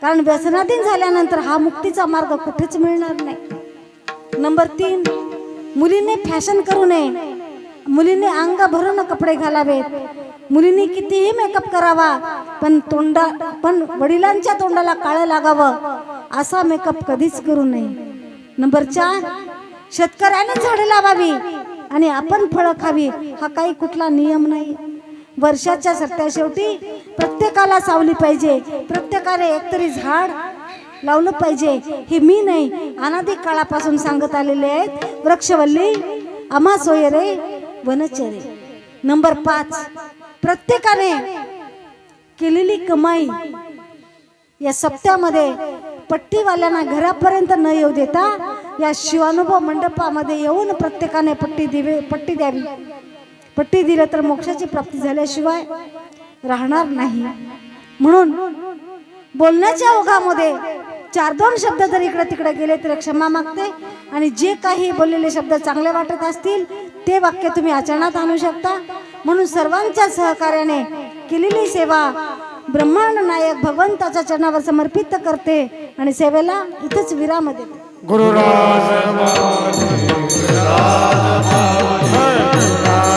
कारण व्यसनाधीन झाल्यानंतर हा मुक्तीचा मार्ग कुठेच मिळणार नाही. नंबर 3, मुलीने फॅशन करू नये, मुलीने अंग भरून कपडे घालावेत, मुलीने कितीही मेकअप करावा पण वडिलांच्या तोंडाला काळं लागावं असा मेकअप कधीच करू नये. नंबर 4, शेतकऱ्याने झाडे लावावी आणि आपण फळं खावी हा काही कुठला नियम नाही. वर्षाच्या सत्या शेवटी प्रत्येकाला सावली पाहिजे, प्रत्येकाने एकतरी झाड लावलं पाहिजे. हे मी नाही, अनादी काळापासून सांगत आलेले आहेत. वृक्षवल्ली आम्हा सोयरे वनचरे. नंबर 5, प्रत्येकाने केलेली कमाई या सप्त्यामध्ये पट्टीवाल्यांना घरापर्यंत न येऊ देता या शिवानुभव मंडपामध्ये येऊन प्रत्येकाने पट्टी द्यावी. पट्टी दिलं तर मोक्षाची प्राप्ती झाल्याशिवाय राहणार नाही. म्हणून बोलण्याच्या ओघामध्ये 4-2 शब्द जर इकडे तिकडे गेले तर क्षमा मागते. आणि जे काही बोललेले शब्द चांगले वाटत असतील ते वाक्य तुम्ही आचरणात आणू शकता. म्हणून सर्वांच्या सहकार्याने केलेली सेवा ब्रह्मांड नायक भगवंताच्या चरणावर समर्पित करते आणि सेवेला इथंच विराम देते. गुरुराज